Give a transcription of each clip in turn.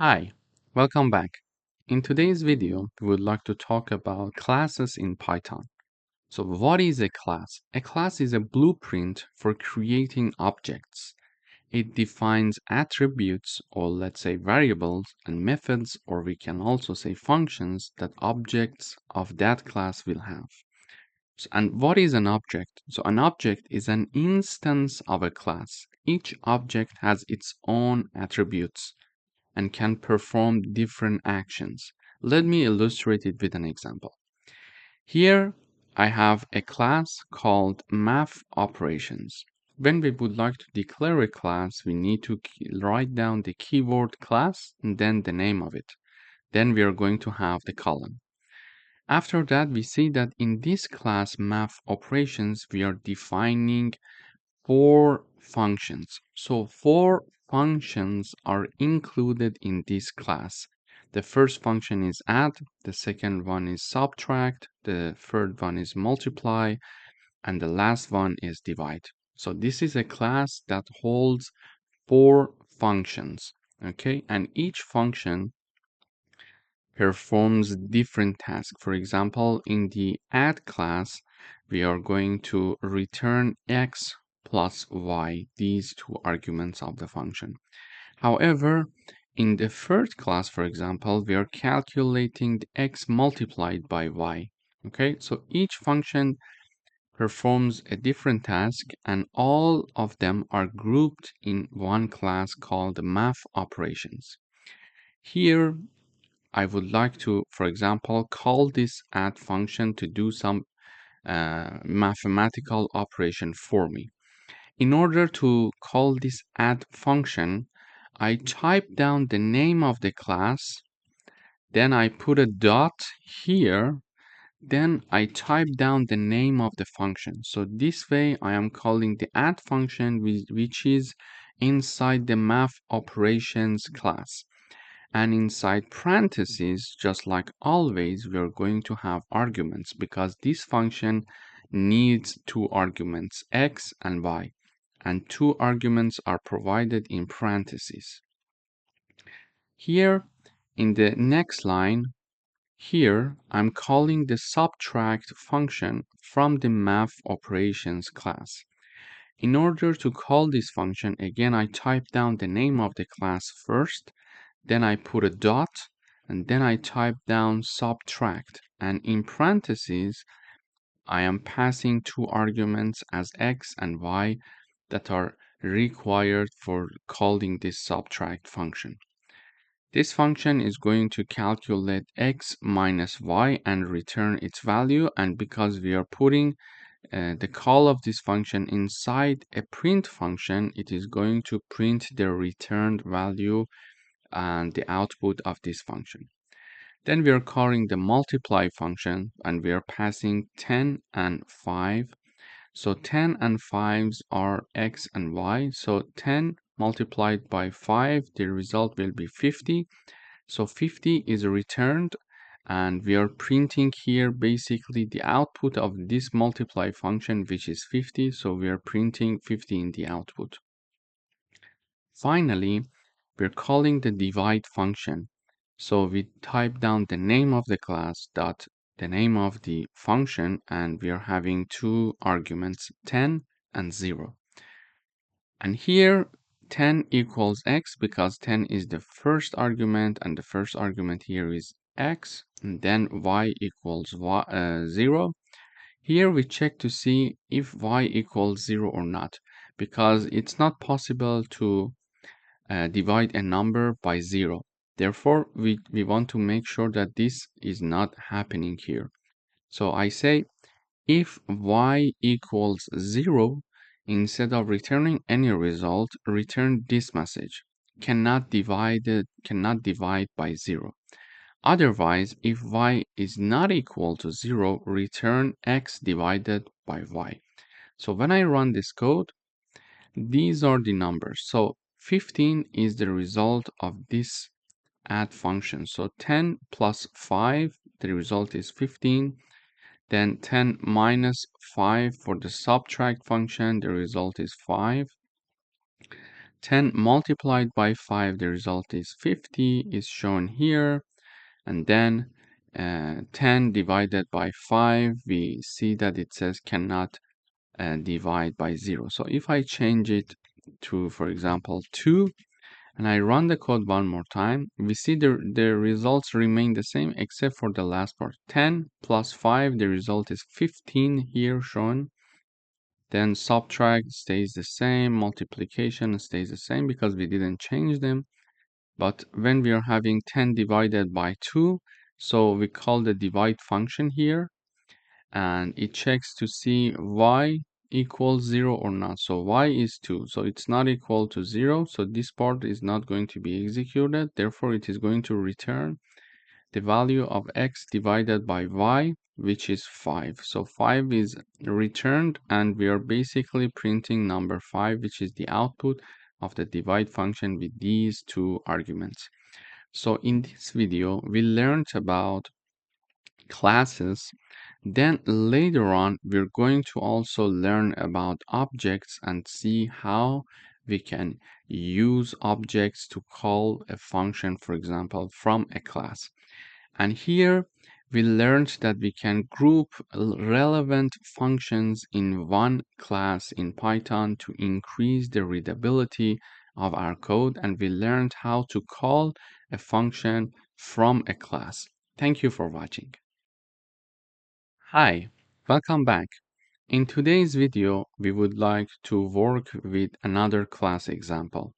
Hi, welcome back. In today's video, we would like to talk about classes in Python. So what is a class? A class is a blueprint for creating objects. It defines attributes, or let's say variables, and methods, or we can also say functions that objects of that class will have. And what is an object? So an object is an instance of a class. Each object has its own attributes and can perform different actions. Let me illustrate it with an example. Here I have a class called Matplotlib. When we would like to declare a class, we need to write down the keyword class and then the name of it. Then we are going to have the column. After that, we see that in this class Matplotlib, we are defining 4 functions. So 4 functions are included in this class. The first function is add, the second one is subtract, the third one is multiply, and the last one is divide. So this is a class that holds 4 functions, okay? And each function performs different tasks. For example, in the add class, we are going to return x plus y, these two arguments of the function. However, in the third class, for example, we are calculating the x multiplied by y. Okay, so each function performs a different task and all of them are grouped in one class called the Matplotlib. Here, I would like to, for example, call this add function to do some mathematical operation for me. In order to call this add function, I type down the name of the class, then I put a dot here, then I type down the name of the function. So this way I am calling the add function which is inside the Matplotlib class. And inside parentheses, just like always, we are going to have arguments because this function needs 2 arguments, x and y. And 2 arguments are provided in parentheses. Here, in the next line, here I'm calling the subtract function from the Matplotlib class. In order to call this function, again, I type down the name of the class first, then I put a dot, and then I type down subtract. And in parentheses, I am passing 2 arguments as x and y that are required for calling this subtract function. This function is going to calculate x minus y and return its value. And because we are putting the call of this function inside a print function, it is going to print the returned value and the output of this function. Then we are calling the multiply function and we are passing 10 and 5. So 10 and 5s are x and y. So 10 multiplied by 5, the result will be 50. So 50 is returned and we are printing here basically the output of this multiply function, which is 50. So we are printing 50 in the output. Finally, we're calling the divide function. So we type down the name of the class dot the name of the function, and we are having 2 arguments, 10 and 0. And here 10 equals x because 10 is the first argument and the first argument here is x, and then y equals 0. Here we check to see if y equals 0 or not, because it's not possible to divide a number by 0. Therefore, we want to make sure that this is not happening here. So I say if y equals 0, instead of returning any result, return this message: cannot divide by 0. Otherwise, if y is not equal to 0, return x divided by y. So when I run this code, these are the numbers. So 15 is the result of this add function. So 10 plus 5, the result is 15. Then 10 minus 5 for the subtract function, the result is 5. 10 multiplied by 5, the result is 50, is shown here. And then 10 divided by 5, we see that it says cannot divide by 0. So if I change it to, for example, 2, and I run the code one more time, we see the results remain the same except for the last part. 10 plus 5, the result is 15 here shown. Then subtract stays the same, multiplication stays the same because we didn't change them. But when we are having 10 divided by 2, so we call the divide function here, and it checks to see y equals 0 or not. So y is 2, so it's not equal to 0, so this part is not going to be executed. Therefore, it is going to return the value of x divided by y, which is 5. So 5 is returned, and we are basically printing number 5, which is the output of the divide function with these two arguments. So in this video, we learned about classes. Then later on, we're going to also learn about objects and see how we can use objects to call a function, for example, from a class. And here we learned that we can group relevant functions in one class in Python to increase the readability of our code. And we learned how to call a function from a class. Thank you for watching. Hi, welcome back. In today's video, we would like to work with another class example.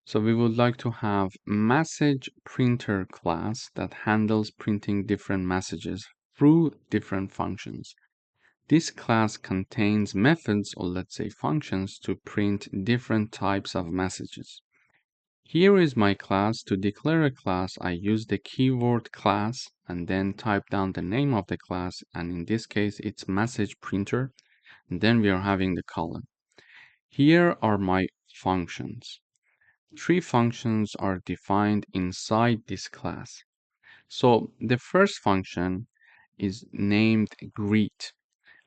So we would like to have message printer class that handles printing different messages through different functions. This class contains methods, or let's say functions, to print different types of messages. Here is my class. To declare a class, I use the keyword class and then type down the name of the class, and in this case it's message printer, and then we are having the column. Here are my functions. 3 functions are defined inside this class. So the first function is named greet,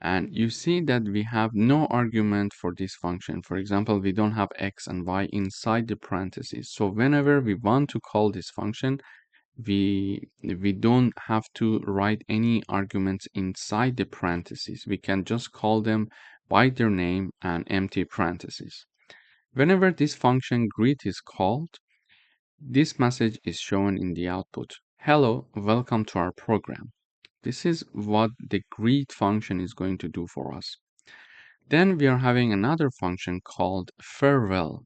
and you see that we have no argument for this function. For example, we don't have x and y inside the parentheses. So whenever we want to call this function, we don't have to write any arguments inside the parentheses. We can just call them by their name and empty parentheses. Whenever this function greet is called, this message is shown in the output. Hello, welcome to our program. This is what the greet function is going to do for us. Then we are having another function called farewell.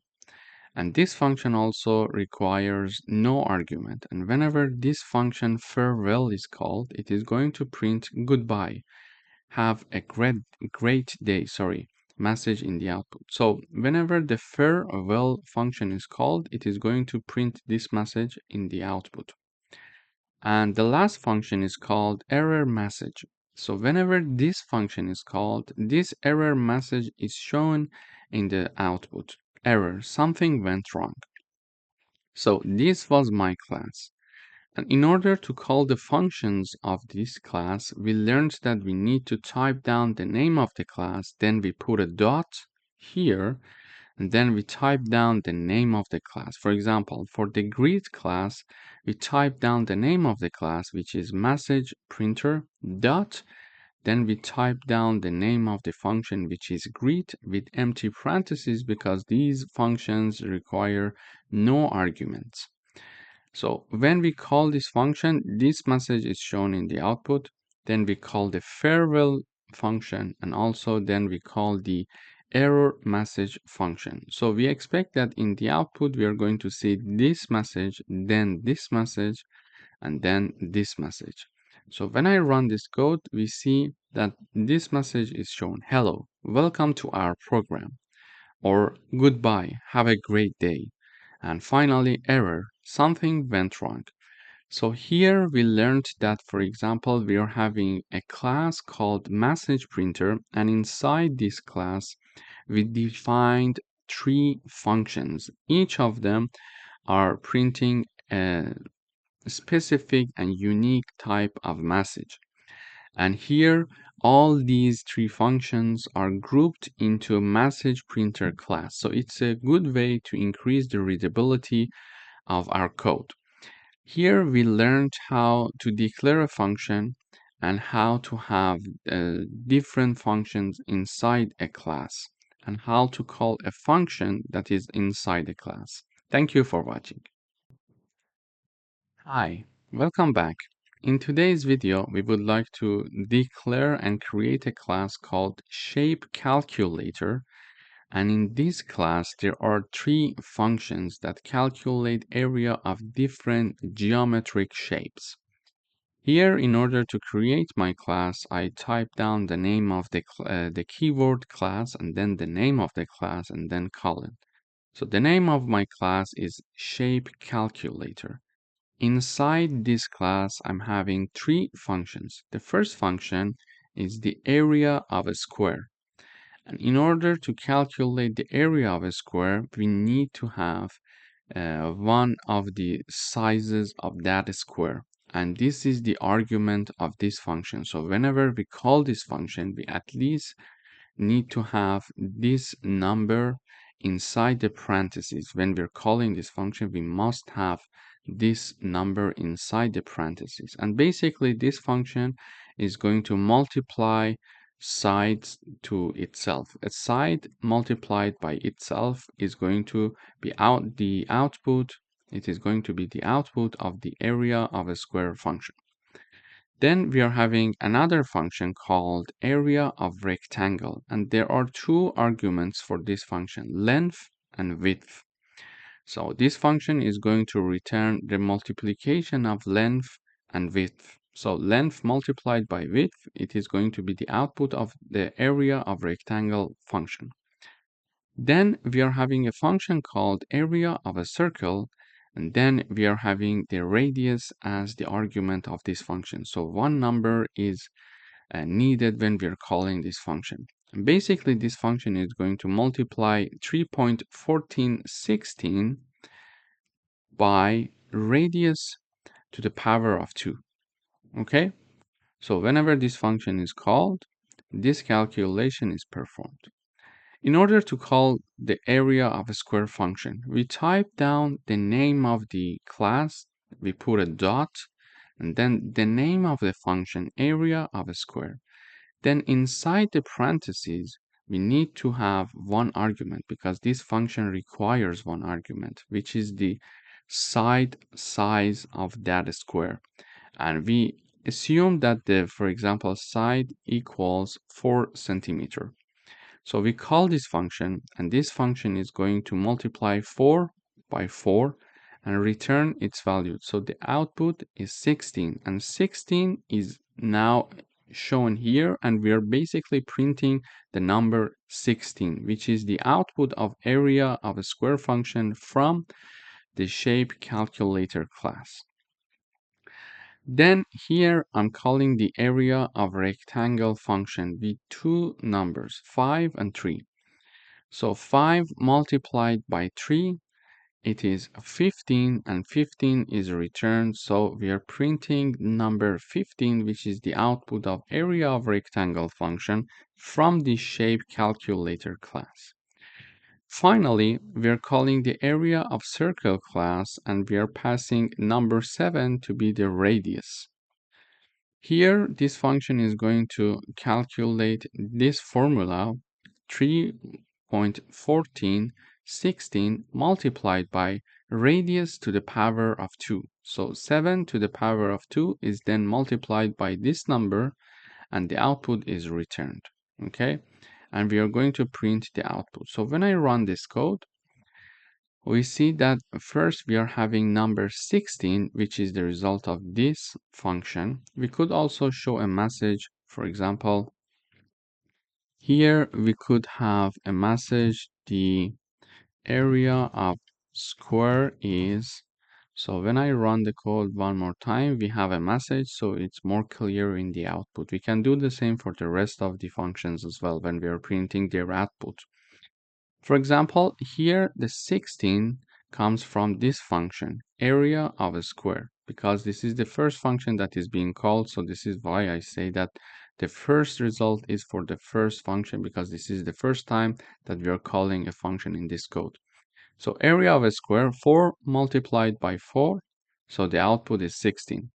And this function also requires no argument. And whenever this function farewell is called, it is going to print goodbye. Have a great day, message in the output. So whenever the farewell function is called, it is going to print this message in the output. And the last function is called error message. So whenever this function is called, this error message is shown in the output. Error, something went wrong. So this was my class. And in order to call the functions of this class, we learned that we need to type down the name of the class, then we put a dot here, and then we type down the name of the class. For example, for the greet class, we type down the name of the class, which is message printer dot, then we type down the name of the function, which is greet, with empty parentheses because these functions require no arguments. So when we call this function, this message is shown in the output. Then we call the farewell function, and also then we call the error message function. So we expect that in the output, we are going to see this message, then this message, and then this message. So when I run this code, we see that this message is shown. Hello, welcome to our program. Or goodbye, have a great day. And finally, error, something went wrong. So here we learned that, for example, we are having a class called message printer, and inside this class, we defined 3 functions. Each of them are printing a specific and unique type of message. And here, all these three functions are grouped into a message printer class. So it's a good way to increase the readability of our code. Here we learned how to declare a function and how to have different functions inside a class and how to call a function that is inside a class. Thank you for watching. Hi, welcome back. In today's video, we would like to declare and create a class called shape calculator. And in this class, there are three functions that calculate area of different geometric shapes. Here, in order to create my class, I type down the name of the keyword class and then the name of the class and then colon. So the name of my class is shape calculator. Inside this class, I'm having three functions. The first function is the area of a square. And in order to calculate the area of a square, we need to have one of the sizes of that square. And this is the argument of this function. So whenever we call this function, we at least need to have this number inside the parentheses. When we're calling this function, we must have this number inside the parentheses. And basically, this function is going to multiply sides to itself. A side multiplied by itself is going to be the output. It is going to be the output of the area of a square function. Then we are having another function called area of rectangle, and there are two arguments for this function, length and width. So this function is going to return the multiplication of length and width. So length multiplied by width, it is going to be the output of the area of rectangle function. Then we are having a function called area of a circle, and then we are having the radius as the argument of this function. So one number is needed when we are calling this function. And basically, this function is going to multiply 3.1416 by radius to the power of 2. Okay? So whenever this function is called, this calculation is performed. In order to call the area of a square function, we type down the name of the class, we put a dot, and then the name of the function area of a square. Then inside the parentheses, we need to have one argument because this function requires one argument, which is the side size of that square. And we assume that for example, side equals 4 centimeter. So we call this function, and this function is going to multiply 4 by 4 and return its value. So the output is 16, and 16 is now shown here, and we are basically printing the number 16, which is the output of area of a square function from the shape calculator class. Then here I'm calling the area of rectangle function with two numbers, 5 and 3. So 5 multiplied by 3, it is 15, and 15 is returned. So we are printing number 15, which is the output of area of rectangle function from the shape calculator class. Finally, we are calling the area of circle class, and we are passing number 7 to be the radius. Here, this function is going to calculate this formula 3.1416 multiplied by radius to the power of 2. So 7 to the power of 2 is then multiplied by this number, and the output is returned. Okay, and we are going to print the output. So when I run this code, we see that first we are having number 16, which is the result of this function. We could also show a message. For example, here we could have a message, the area of square is. So when I run the code one more time, we have a message, so it's more clear in the output. We can do the same for the rest of the functions as well when we are printing their output. For example, here the 16 comes from this function, area of a square, because this is the first function that is being called. So this is why I say that the first result is for the first function, because this is the first time that we are calling a function in this code. So area of a square, 4 multiplied by 4, so the output is 16.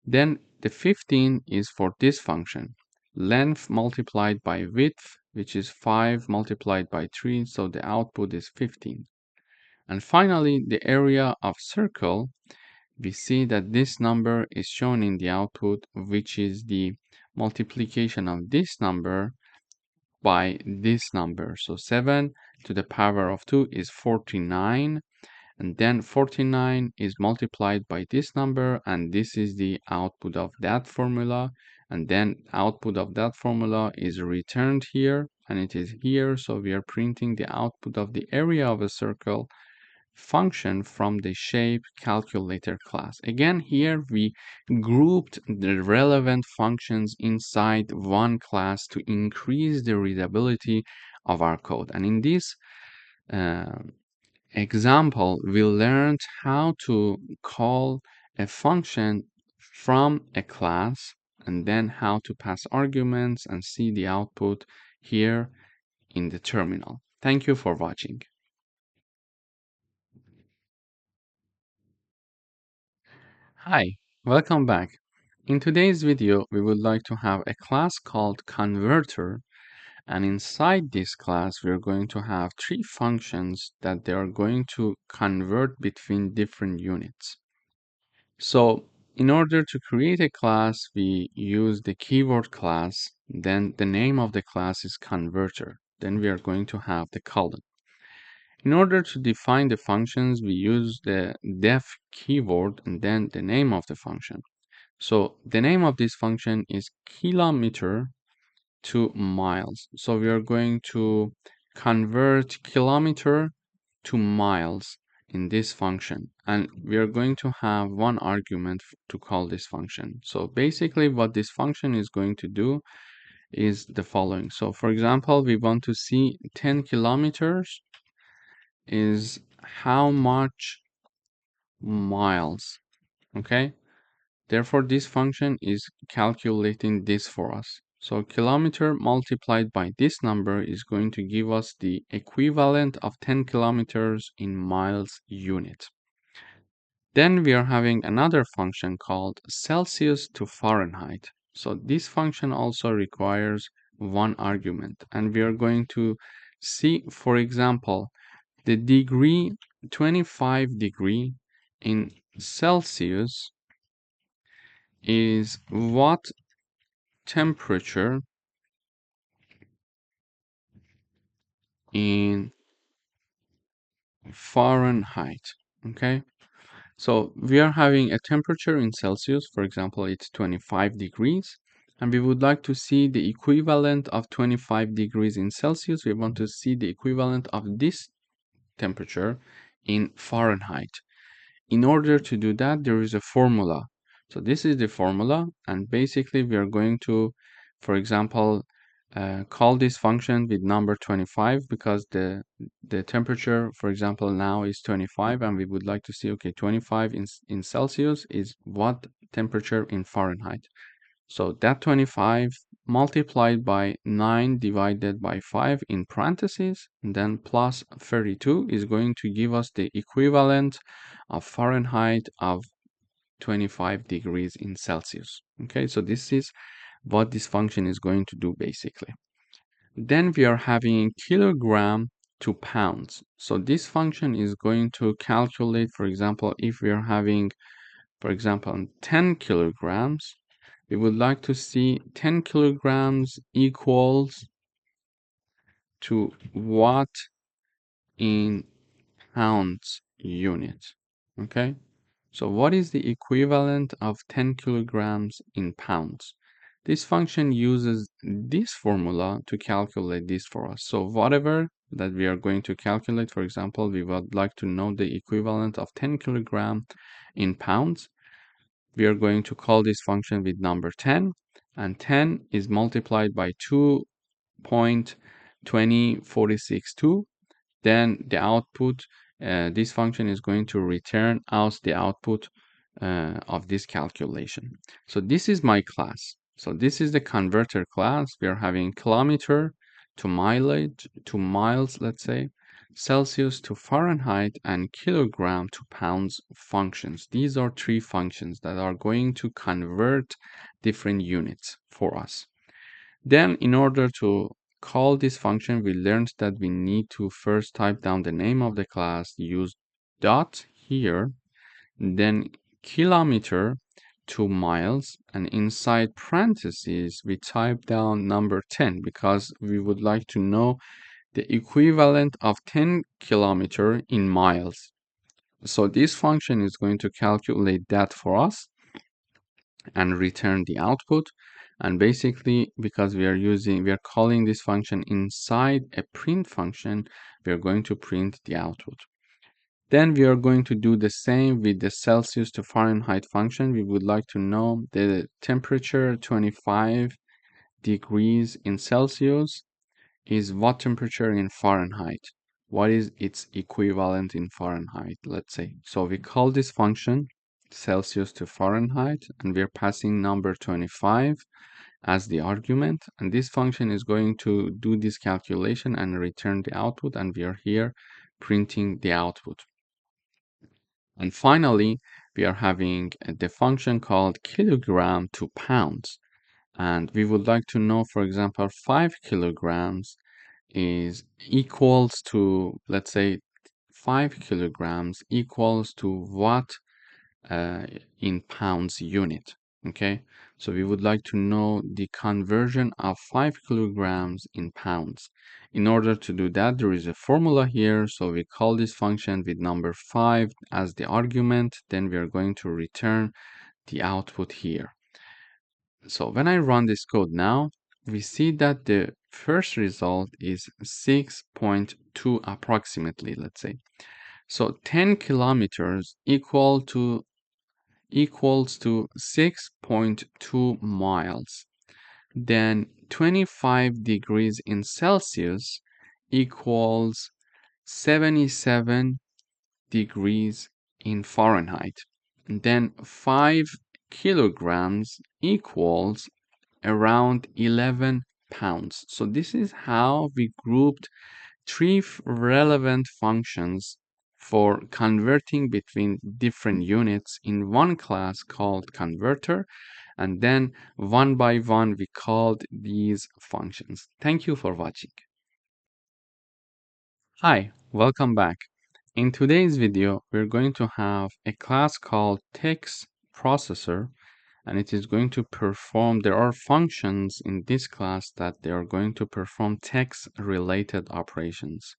Then the 15 is for this function, length multiplied by width, which is 5 multiplied by 3, so the output is 15. And finally, the area of circle, we see that this number is shown in the output, which is the multiplication of this number by this number. So 7 to the power of 2 is 49, and then 49 is multiplied by this number, and this is the output of that formula, and then output of that formula is returned here, and it is here. So we are printing the output of the area of a circle function from the shape calculator class. Again, here we grouped the relevant functions inside one class to increase the readability of our code. And in this example, we learned how to call a function from a class, and then how to pass arguments and see the output here in the terminal. Thank you for watching. Hi, welcome back. In today's video, we would like to have a class called converter, and inside this class, we're going to have three functions that they are going to convert between different units. So in order to create a class, we use the keyword class, then the name of the class is converter. Then we are going to have the column. In order to define the functions, we use the def keyword and then the name of the function. So the name of this function is kilometer to miles. So we are going to convert kilometer to miles in this function, and we are going to have one argument to call this function. So basically what this function is going to do is the following. So for example, we want to see 10 kilometers is how much miles, okay? Therefore, this function is calculating this for us. So kilometer multiplied by this number is going to give us the equivalent of 10 kilometers in miles unit. Then we are having another function called Celsius to Fahrenheit. So this function also requires one argument, and we are going to see, for example, the degree 25 degree in Celsius is what temperature in Fahrenheit. Okay, so we are having a temperature in Celsius, for example, it's 25 degrees, and we would like to see the equivalent of 25 degrees in Celsius. We want to see the equivalent of this temperature in Fahrenheit. In order to do that, there is a formula. So this is the formula, and basically we are going to, for example, call this function with number 25, because the temperature, for example, now is 25, and we would like to see, okay, 25 in Celsius is what temperature in Fahrenheit. So that 25 multiplied by 9 divided by 5 in parentheses, and then plus 32 is going to give us the equivalent of Fahrenheit of 25 degrees in Celsius. Okay, so this is what this function is going to do basically. Then we are having kilogram to pounds. So this function is going to calculate, for example, if we are having, for example, 10 kilograms, we would like to see 10 kilograms equals to what in pounds unit. Okay, so what is the equivalent of 10 kilograms in pounds? This function uses this formula to calculate this for us. So whatever that we are going to calculate, for example, we would like to know the equivalent of 10 kilogram in pounds. We are going to call this function with number 10, and 10 is multiplied by 2.20462. Then the output this function is going to return us the output of this calculation. So this is my class. So this is the converter class. We are having kilometer to mileage to miles, let's say, Celsius to Fahrenheit, and kilogram to pounds functions. These are three functions that are going to convert different units for us. Then in order to call this function, we learned that we need to first type down the name of the class, use dot here, then kilometer to miles, and inside parentheses we type down number 10 because we would like to know the equivalent of 10 kilometer in miles. So this function is going to calculate that for us and return the output. And basically, because we are calling this function inside a print function, we are going to print the output. Then we are going to do the same with the Celsius to Fahrenheit function. We would like to know the temperature 25 degrees in Celsius is what temperature in Fahrenheit. What is its equivalent in Fahrenheit, let's say. So we call this function Celsius to Fahrenheit, and we're passing number 25 as the argument, and this function is going to do this calculation and return the output, and we are here printing the output. And finally, we are having the function called kilogram to pounds, and we would like to know, for example, 5 kilograms is equals to, let's say, 5 kilograms equals to what in pounds unit. Okay, so we would like to know the conversion of 5 kilograms in pounds. In order to do that, there is a formula here, so we call this function with number 5 as the argument, then we are going to return the output here. So when I run this code now, we see that the first result is 6.2 approximately, let's say. So 10 kilometers equals to 6.2 miles. Then 25 degrees in Celsius equals 77 degrees in Fahrenheit. And then 5 kilograms equals around 11 pounds. So this is how we grouped three relevant functions for converting between different units in one class called converter, and then one by one we called these functions. Thank you for watching. Hi, welcome back. In today's video, we're going to have a class called text processor, and it is going to perform, there are functions in this class that they are going to perform text related operations.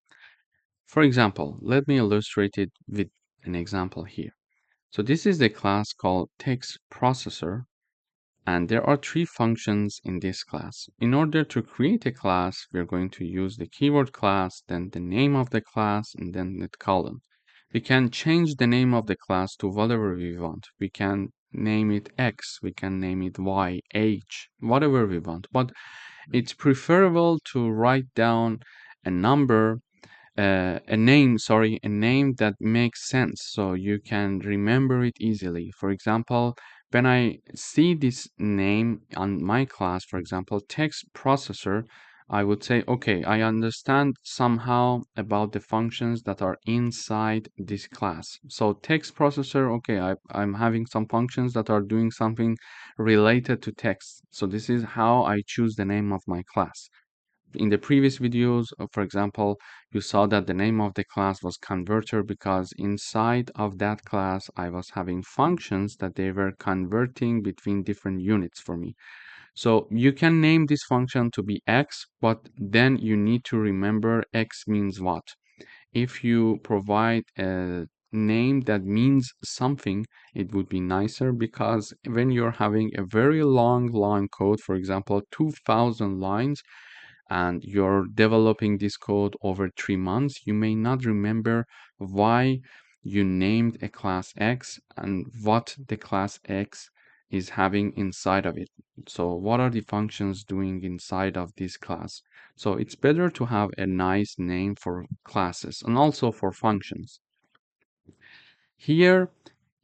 For example, let me illustrate it with an example here. So this is the class called text processor, and there are three functions in this class. In order to create a class, we're going to use the keyword class, then the name of the class, and then the column. We can change the name of the class to whatever we want. We can name it X, we can name it Y, H, whatever we want. But it's preferable to write down a number a name that makes sense so you can remember it easily. For example, when I see this name on my class, for example, text processor, I would say, okay, I understand somehow about the functions that are inside this class. So text processor, okay, I'm having some functions that are doing something related to text. So this is how I choose the name of my class. In the previous videos, for example, you saw that the name of the class was converter because inside of that class, I was having functions that they were converting between different units for me. So you can name this function to be X, but then you need to remember X means what. If you provide a name that means something, it would be nicer because when you're having a very long line code, for example, 2000 lines, and you're developing this code over 3 months, you may not remember why you named a class X and what the class X is having inside of it. So what are the functions doing inside of this class? So it's better to have a nice name for classes and also for functions. Here,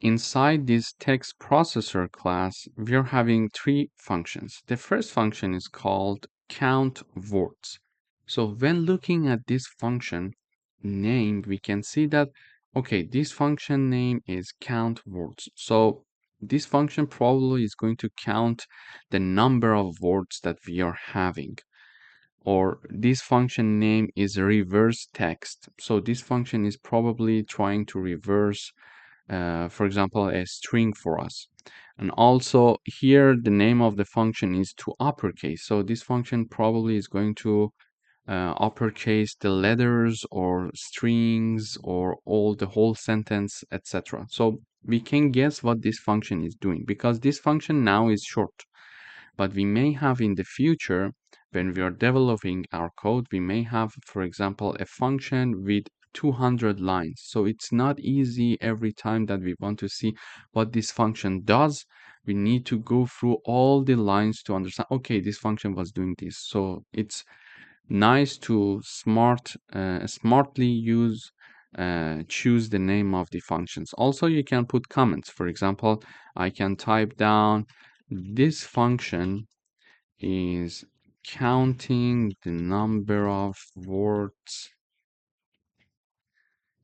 inside this text processor class, we're having three functions. The first function is called count words. So when looking at this function name, we can see that, okay, this function name is count words. So this function probably is going to count the number of words that we are having. Or this function name is reverse text. So this function is probably trying to reverse for example, a string for us. And also here, the name of the function is to uppercase. So this function probably is going to uppercase the letters or strings or all the whole sentence, etc. So we can guess what this function is doing because this function now is short. But we may have in the future, when we are developing our code, we may have, for example, a function with 200 lines. So it's not easy every time that we want to see what this function does. We need to go through all the lines to understand, okay, this function was doing this. So it's nice to smartly choose the name of the functions. Also, you can put comments. For example, I can type down this function is counting the number of words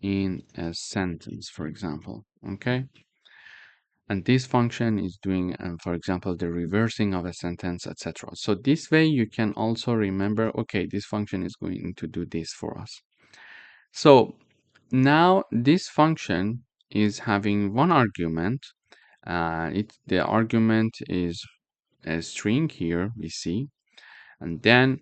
in a sentence, for example. Okay. And this function is doing, for example, the reversing of a sentence, etc. So this way you can also remember, okay, this function is going to do this for us. So now this function is having one argument. The argument is a string here, we see. And then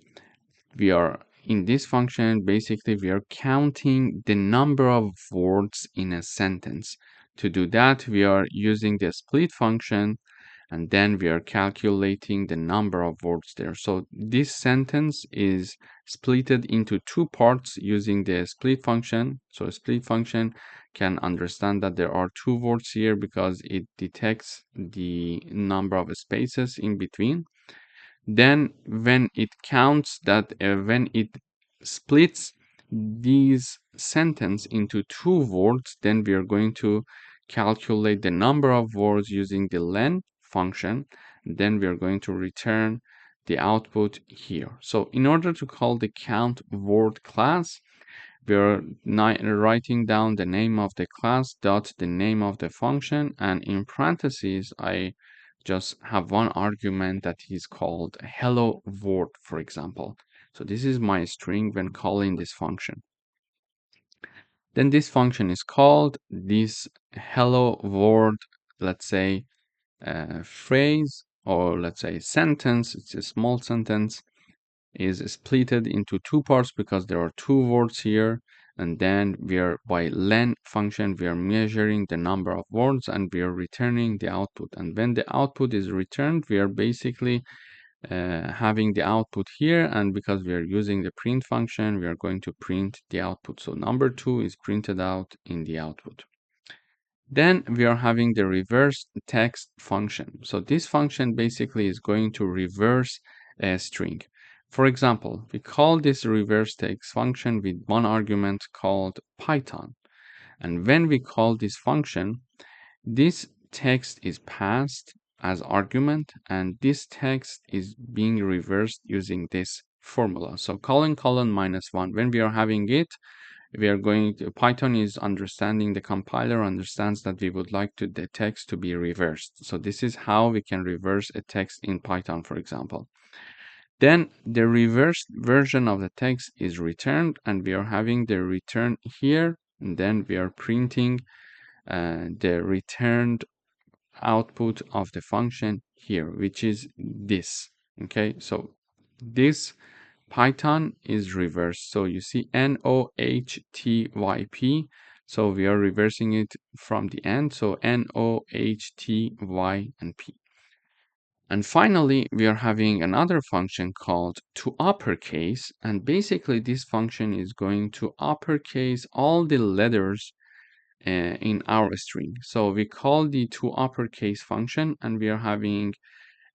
we are in this function, basically we are counting the number of words in a sentence. To do that, we are using the split function, and then we are calculating the number of words there. So this sentence is splitted into two parts using the split function. So a split function can understand that there are two words here because it detects the number of spaces in between. Then when it counts that, when it splits these sentence into two words, then we are going to calculate the number of words using the len function. Then we are going to return the output here. So in order to call the count word class, we are writing down the name of the class dot the name of the function, and in parentheses I just have one argument that is called hello world, for example. So this is my string when calling this function. Then this function is called, this hello world, let's say phrase, or let's say sentence, it's a small sentence, is splitted into two parts because there are two words here. And then we are, by len function, we are measuring the number of words and we are returning the output. And when the output is returned, we are basically having the output here. And because we are using the print function, we are going to print the output. So number 2 is printed out in the output. Then we are having the reverse text function. So this function basically is going to reverse a string. For example, we call this reverse text function with one argument called Python. And when we call this function, this text is passed as argument, and this text is being reversed using this formula. So colon -1, when we are having it, we are going to, Python is understanding, the compiler understands that we would like to the text to be reversed. So this is how we can reverse a text in Python, for example. Then the reversed version of the text is returned, and we are having the return here, and then we are printing the returned output of the function here, which is this. Okay, so this Python is reversed. So you see NOHTYP. So we are reversing it from the end. So NOHTY and P. And finally, we are having another function called to uppercase. And basically, this function is going to uppercase all the letters in our string. So we call the to uppercase function, and we are having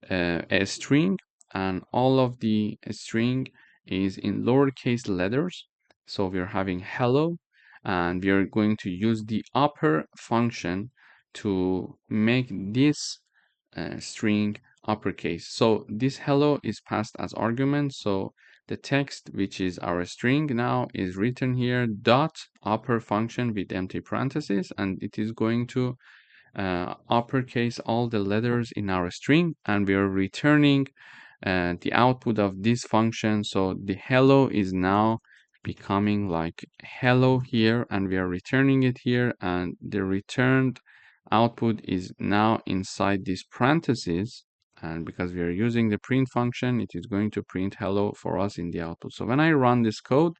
a string, and all of the string is in lowercase letters. So we're having hello, and we are going to use the upper function to make this string uppercase. So this hello is passed as argument. So the text, which is our string now, is written here dot upper function with empty parentheses, and it is going to uppercase all the letters in our string, and we are returning the output of this function. So the hello is now becoming like hello here, and we are returning it here, and the returned output is now inside these parentheses. And because we are using the print function, it is going to print hello for us in the output. So when I run this code,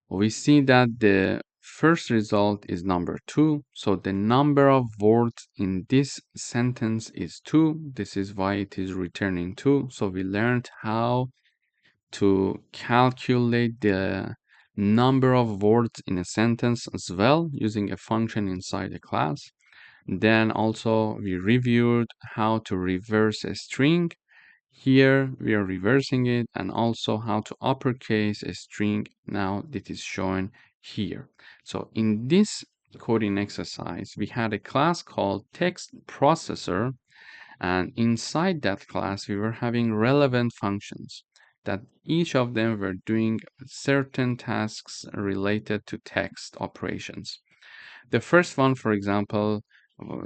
we see that the first result is number 2. So the number of words in this sentence is 2. This is why it is returning 2. So we learned how to calculate the number of words in a sentence as well using a function inside a class. Then also we reviewed how to reverse a string. Here we are reversing it, and also how to uppercase a string now that is shown here. So in this coding exercise, we had a class called text processor, and inside that class we were having relevant functions that each of them were doing certain tasks related to text operations. The first one, for example,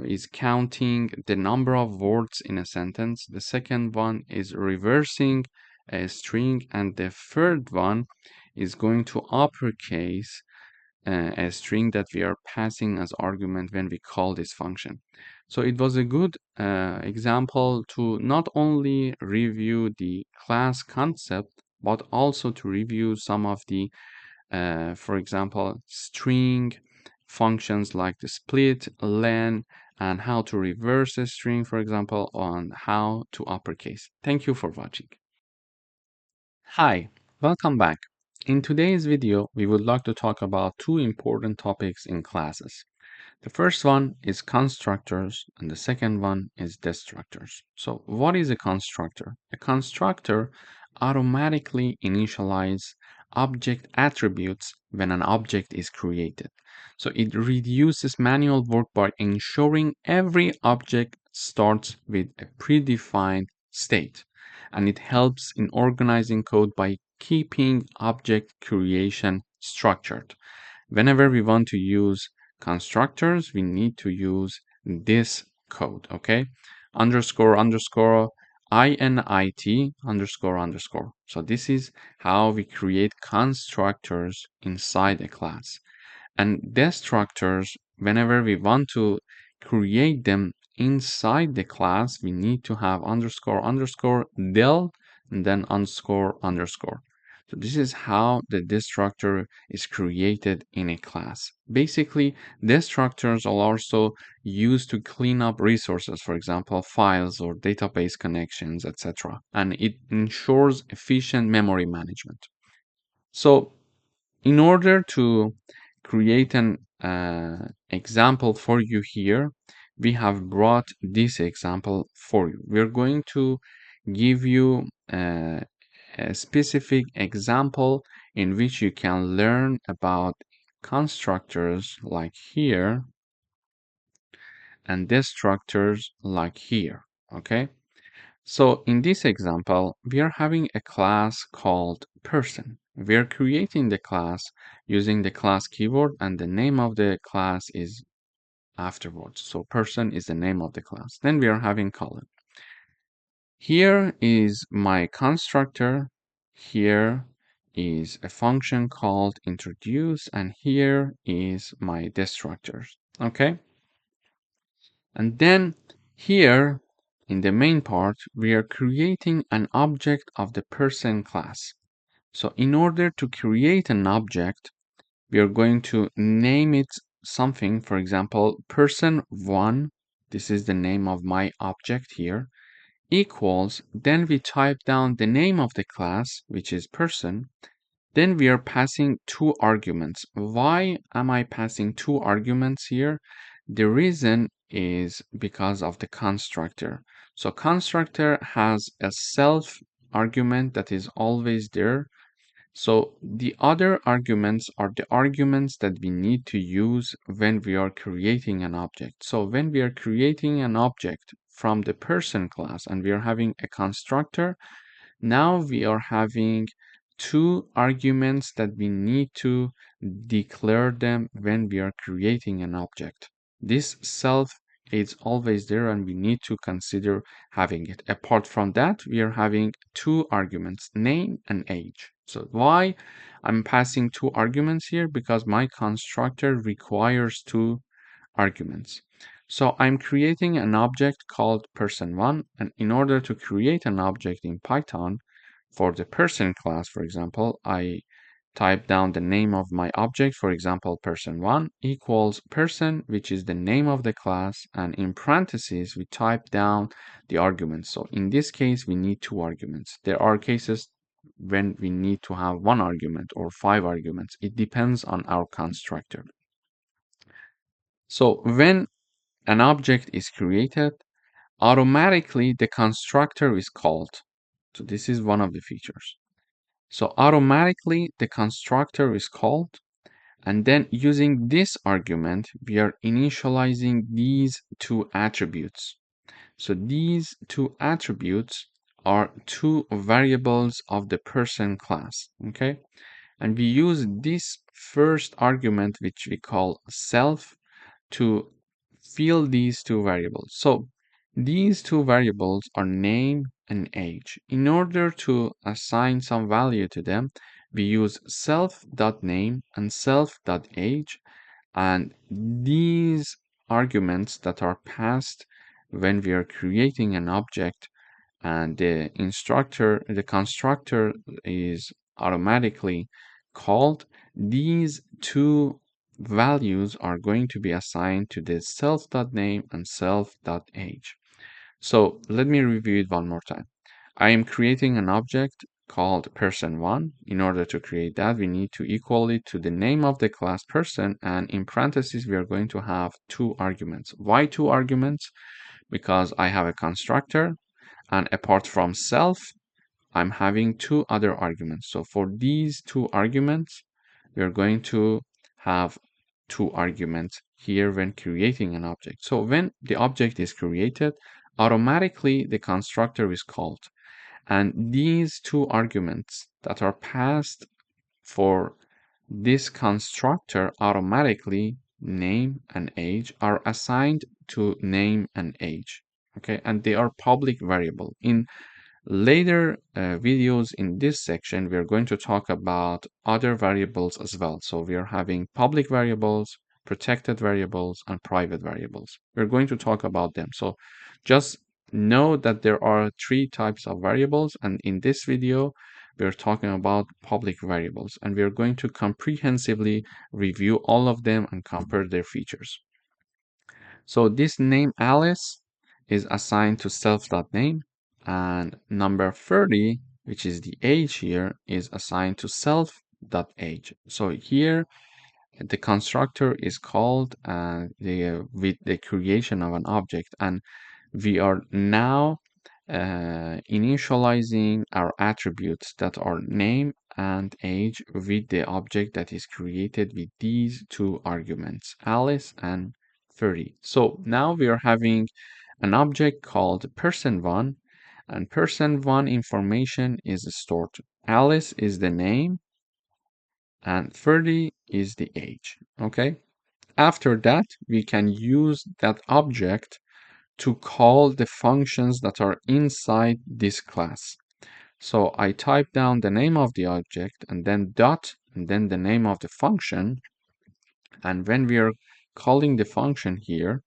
is counting the number of words in a sentence. The second one is reversing a string. And the third one is going to uppercase a string that we are passing as argument when we call this function. So it was a good example to not only review the class concept, but also to review some of the, for example, string functions like the split, len, and how to reverse a string, for example, on how to uppercase. Thank you for watching. Hi, welcome back. In today's video, we would like to talk about two important topics in classes. The first one is constructors, and the second one is destructors. So what is a constructor? A constructor automatically initializes object attributes when an object is created. So it reduces manual work by ensuring every object starts with a predefined state. And it helps in organizing code by keeping object creation structured. Whenever we want to use constructors, we need to use this code, okay? Underscore, underscore, init, underscore, underscore. So this is how we create constructors inside a class. And destructors, whenever we want to create them inside the class, we need to have underscore, underscore, del, and then underscore, underscore. So this is how the destructor is created in a class. Basically, destructors are also used to clean up resources, for example, files or database connections, etc. And it ensures efficient memory management. So in order to create an example for you here, we have brought this example for you. We're going to give you a specific example in which you can learn about constructors like here and destructors like here, okay? So in this example, we are having a class called person. We are creating the class using the class keyword, and the name of the class is afterwards. So person is the name of the class. Then we are having column. Here is my constructor. Here is a function called introduce, and here is my destructors. Okay. And then here in the main part, we are creating an object of the person class. So in order to create an object, we are going to name it something, for example, person1, this is the name of my object here, equals, then we type down the name of the class, which is person, then we are passing two arguments. Why am I passing two arguments here? The reason is because of the constructor. So constructor has a self argument that is always there. So the other arguments are the arguments that we need to use when we are creating an object. So when we are creating an object from the person class and we are having a constructor, now we are having two arguments that we need to declare them when we are creating an object. This self is always there and we need to consider having it. Apart from that, we are having two arguments, name and age. So why I'm passing two arguments here? Because my constructor requires two arguments. So I'm creating an object called person1, and in order to create an object in Python for the person class, for example, I type down the name of my object, for example, person1 equals person, which is the name of the class, and in parentheses, we type down the arguments. So in this case, we need two arguments. There are cases when we need to have one argument or five arguments. It depends on our constructor. So when an object is created, automatically the constructor is called. So this is one of the features. So automatically the constructor is called, and then using this argument, we are initializing these two attributes. So these two attributes are two variables of the person class, okay? And we use this first argument, which we call self, to fill these two variables. So these two variables are name and age. In order to assign some value to them, we use self.name and self.age, and these arguments that are passed when we are creating an object and the constructor is automatically called, these two values are going to be assigned to the self.name and self.age. So let me review it one more time. I am creating an object called person1. In order to create that, we need to equal it to the name of the class person, and in parentheses, we are going to have two arguments. Why two arguments? Because I have a constructor, and apart from self, I'm having two other arguments. So for these two arguments, we're going to have two arguments here when creating an object. So when the object is created, automatically the constructor is called. And these two arguments that are passed for this constructor, automatically name and age, are assigned to name and age. Okay, and they are public variable. In later videos in this section, we are going to talk about other variables as well. So we are having public variables, protected variables, and private variables. We're going to talk about them. So just know that there are three types of variables, and in this video, we're talking about public variables, and we're going to comprehensively review all of them and compare their features. So this name Alice is assigned to self.name, and number 30, which is the age here, is assigned to self.age. So here the constructor is called with the creation of an object, and we are now initializing our attributes that are name and age with the object that is created with these two arguments, Alice and 30. So now we are having an object called person1, and person1 information is stored. Alice is the name and 30 is the age. Okay. After that, we can use that object to call the functions that are inside this class. So I type down the name of the object and then dot and then the name of the function. And when we are calling the function here,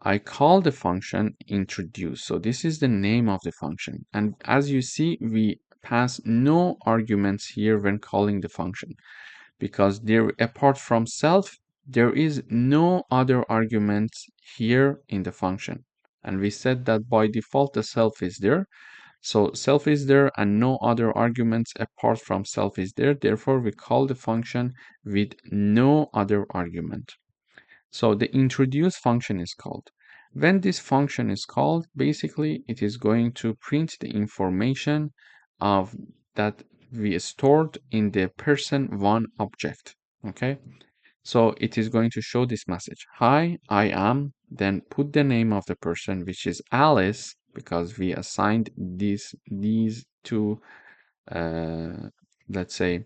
I call the function introduce. So this is the name of the function. And as you see, we pass no arguments here when calling the function, because there, apart from self, there is no other arguments here in the function. And we said that by default the self is there. So self is there and no other arguments apart from self is there. Therefore, we call the function with no other argument. So the introduce function is called. When this function is called, basically it is going to print the information of that we stored in the person1 object. Okay, so it is going to show this message. Hi, I am, then put the name of the person, which is Alice, because we assigned these two, let's say,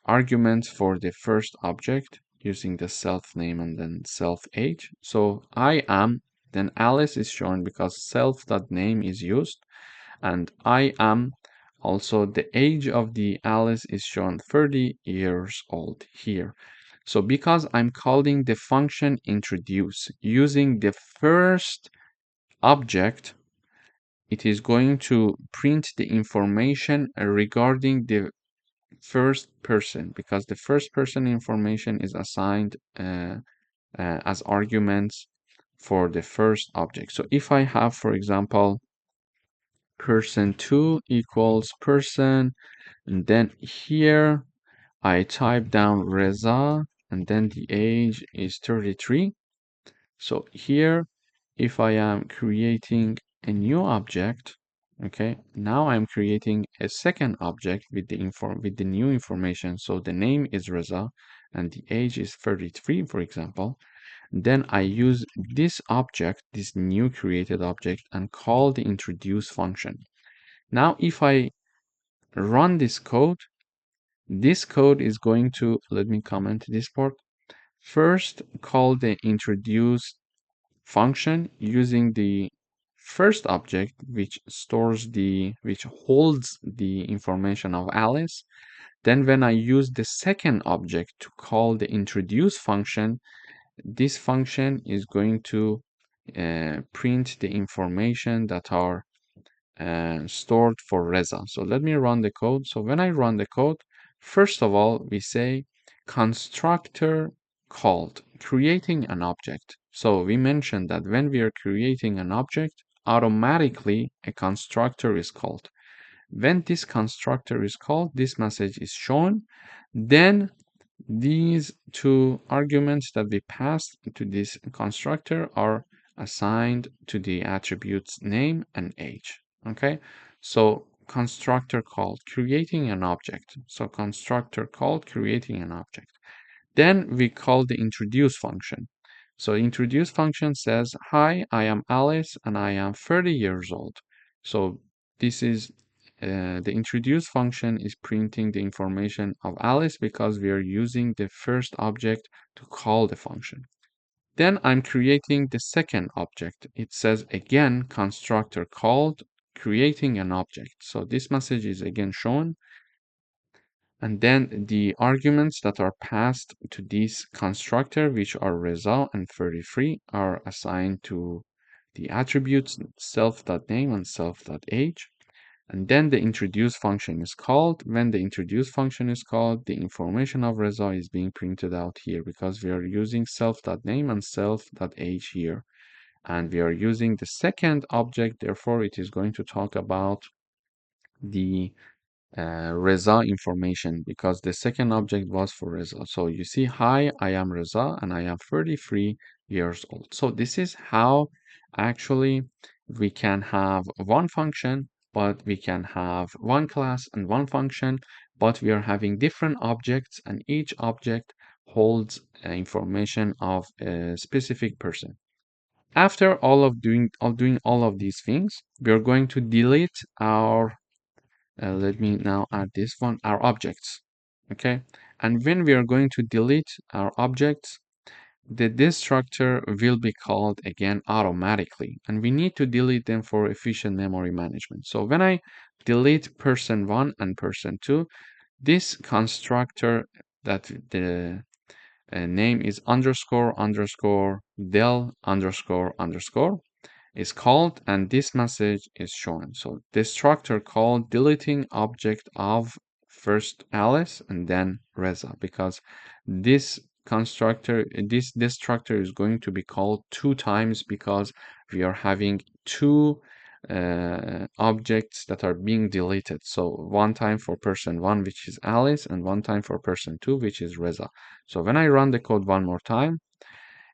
arguments for the first object using the self name and then self age. So I am, then Alice is shown because self.name is used, and I am also the age of the Alice is shown 30 years old here. So because I'm calling the function introduce using the first object, it is going to print the information regarding the first person, because the first person information is assigned as arguments for the first object. So if I have, for example, person2 equals person, and then here I type down Reza, and then the age is 33. So here, if I am creating a new object, okay, now I'm creating a second object with the new information. So the name is Reza and the age is 33, for example. Then I use this object, this new created object, and call the introduce function. Now, if I run this code is going to, let me comment this part. First, call the introduce function using the first object, which holds the information of Alice. Then when I use the second object to call the introduce function, this function is going to print the information that are stored for Reza. So let me run the code. So when I run the code, first of all, we say constructor called, creating an object. So we mentioned that when we are creating an object, automatically a constructor is called. When this constructor is called, this message is shown. Then these two arguments that we passed to this constructor are assigned to the attributes name and age. Okay, so constructor called creating an object. So constructor called creating an object. Then we call the introduce function. So introduce function says, hi, I am Alice and I am 30 years old. So this is the introduce function is printing the information of Alice because we are using the first object to call the function. Then I'm creating the second object. It says again, constructor called, creating an object. So this message is again shown. And then the arguments that are passed to this constructor, which are Reza and 33, are assigned to the attributes self.name and self.age. And then the introduce function is called. When the introduce function is called, the information of Reza is being printed out here because we are using self.name and self.age here. And we are using the second object, therefore it is going to talk about the Reza information because the second object was for Reza. So you see, hi, I am Reza and I am 33 years old. So this is how actually we can have one function, but we can have one class and one function, but we are having different objects and each object holds information of a specific person. After doing all of these things, we are going to delete our let me now add this one, our objects. Okay, and when we are going to delete our objects, the destructor will be called again automatically, and we need to delete them for efficient memory management. So when I delete person1 and person2, this constructor that the name is underscore underscore del underscore underscore is called, and this message is shown. So destructor called deleting object of first Alice and then Reza, because this destructor is going to be called two times because we are having two objects that are being deleted. So one time for person1, which is Alice, and one time for person2, which is Reza. So when I run the code one more time,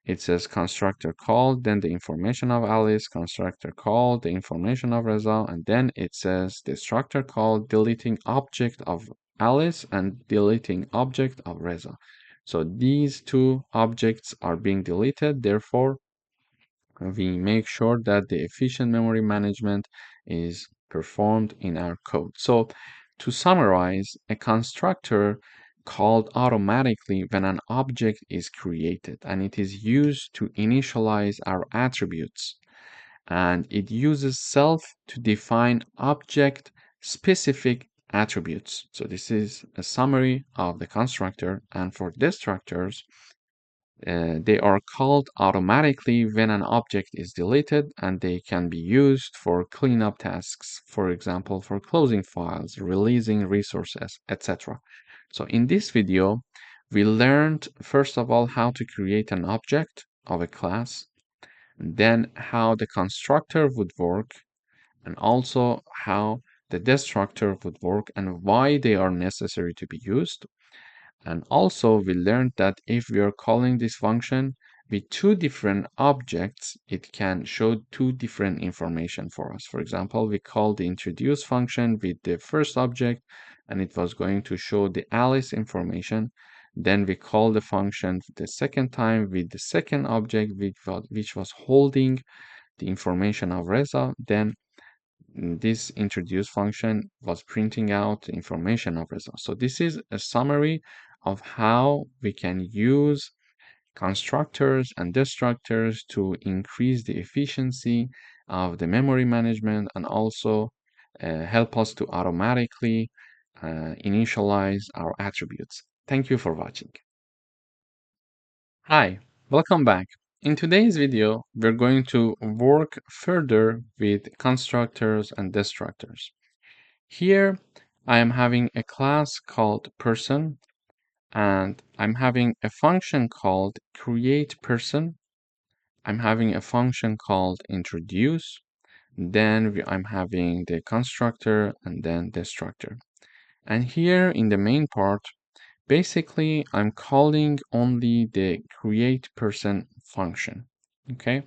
it says constructor called, then the information of Alice, constructor called, the information of Reza, and then it says destructor called, deleting object of Alice and deleting object of Reza. So these two objects are being deleted, therefore we make sure that the efficient memory management is performed in our code. So to summarize, a constructor called automatically when an object is created, and it is used to initialize our attributes, and it uses self to define object specific attributes. So this is a summary of the constructor, and for destructors, they are called automatically when an object is deleted, and they can be used for cleanup tasks, for example, for closing files, releasing resources, etc. So in this video, we learned first of all how to create an object of a class, then how the constructor would work, and also how the destructor would work and why they are necessary to be used. And also we learned that if we are calling this function with two different objects, it can show two different information for us. For example, we called the introduce function with the first object, and it was going to show the Alice information. Then we call the function the second time with the second object, which was holding the information of Reza. Then this introduce function was printing out the information of Reza. So this is a summary of how we can use constructors and destructors to increase the efficiency of the memory management, and also help us to automatically initialize our attributes. Thank you for watching. Hi, welcome back. In today's video, we're going to work further with constructors and destructors. Here, I am having a class called person, and I'm having a function called createPerson. I'm having a function called introduce. Then I'm having the constructor and then destructor. And here in the main part, basically, I'm calling only the createPerson function. Okay.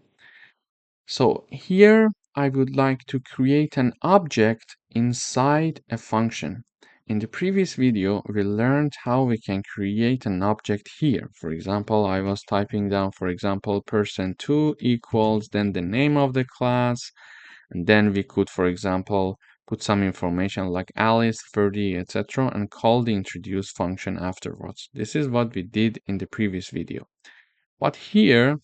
So here I would like to create an object inside a function. In the previous video, we learned how we can create an object here. For example, I was typing down, for example, person2 equals, then the name of the class, and then we could, for example, put some information like Alice, 30, etc., and call the introduce function afterwards. This is what we did in the previous video. But here,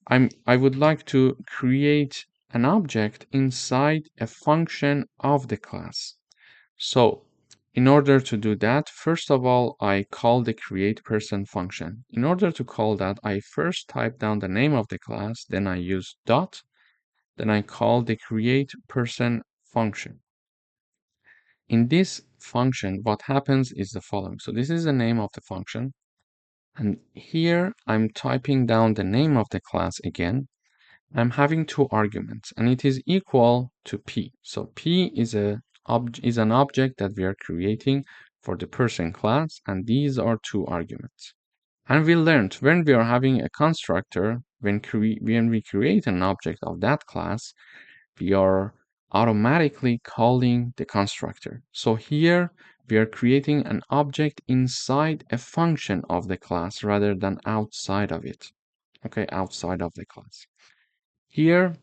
I would like to create an object inside a function of the class. So in order to do that, first of all, I call the createPerson function. In order to call that, I first type down the name of the class, then I use dot, then I call the createPerson function. In this function, what happens is the following. So this is the name of the function. And here I'm typing down the name of the class again. I'm having two arguments, and it is equal to p. So p is an object that we are creating for the person class, and these are two arguments. And we learned when we are having a constructor, when we create an object of that class, we are automatically calling the constructor. So here we are creating an object inside a function of the class rather than outside of it. Okay, outside of the class. Here,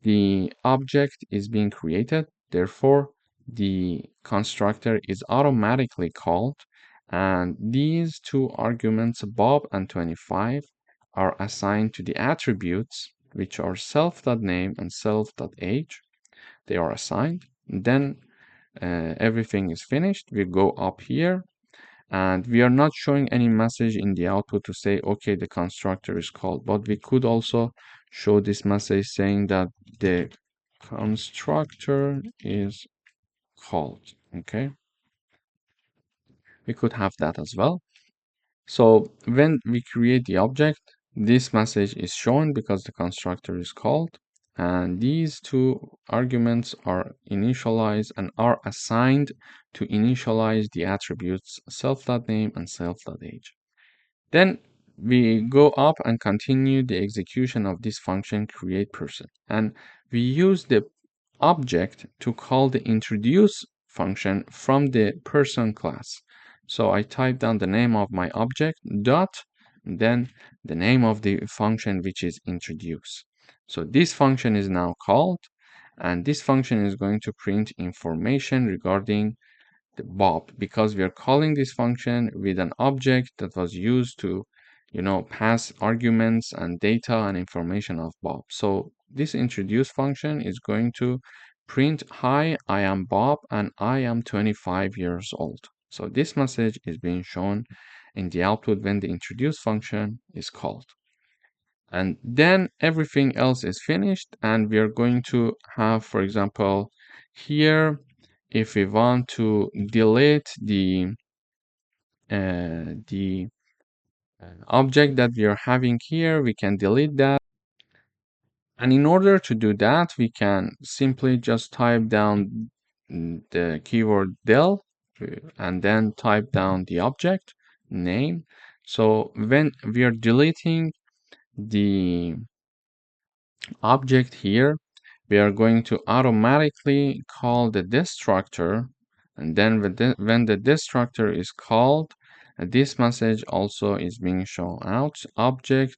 the object is being created, therefore, the constructor is automatically called, and these two arguments, Bob and 25, are assigned to the attributes, which are self.name and self.age. They are assigned. Then everything is finished. We go up here, and we are not showing any message in the output to say, okay, the constructor is called, but we could also show this message saying that the constructor is called. Okay, we could have that as well. So when we create the object, this message is shown because the constructor is called, and these two arguments are initialized and are assigned to initialize the attributes self.name and self.age. Then we go up and continue the execution of this function create person, and we use the object to call the introduce function from the person class. So I type down the name of my object dot, and then the name of the function which is introduce. So this function is now called, and this function is going to print information regarding the Bob, because we are calling this function with an object that was used to, pass arguments and data and information of Bob. So this introduce function is going to print, hi, I am Bob and I am 25 years old. So this message is being shown in the output when the introduce function is called. And then everything else is finished, and we are going to have, for example, here, if we want to delete the object that we are having here, we can delete that. And in order to do that, we can simply just type down the keyword del and then type down the object name. So when we are deleting the object here, we are going to automatically call the destructor, and then when the destructor is called, this message also is being shown out. Object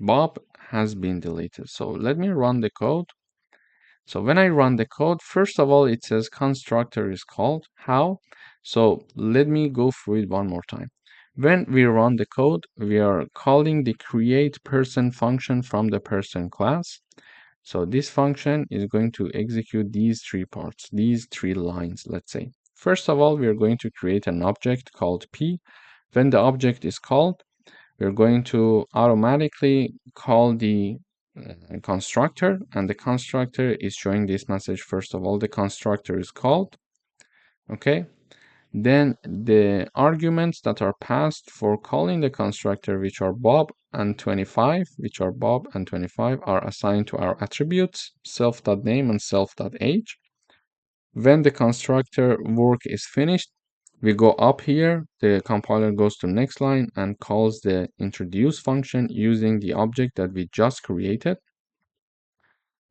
Bob has been deleted. So let me run the code. So when I run the code, first of all, it says constructor is called. How? So let me go through it one more time. When we run the code, we are calling the create person function from the person class. So this function is going to execute these three parts, these three lines, let's say. First of all, we are going to create an object called P. When the object is called, we're going to automatically call the constructor, and the constructor is showing this message. First of all, the constructor is called. Okay. Then the arguments that are passed for calling the constructor, which are Bob and 25, are assigned to our attributes, self.name and self.age. When the constructor work is finished, we go up here, the compiler goes to next line and calls the introduce function using the object that we just created.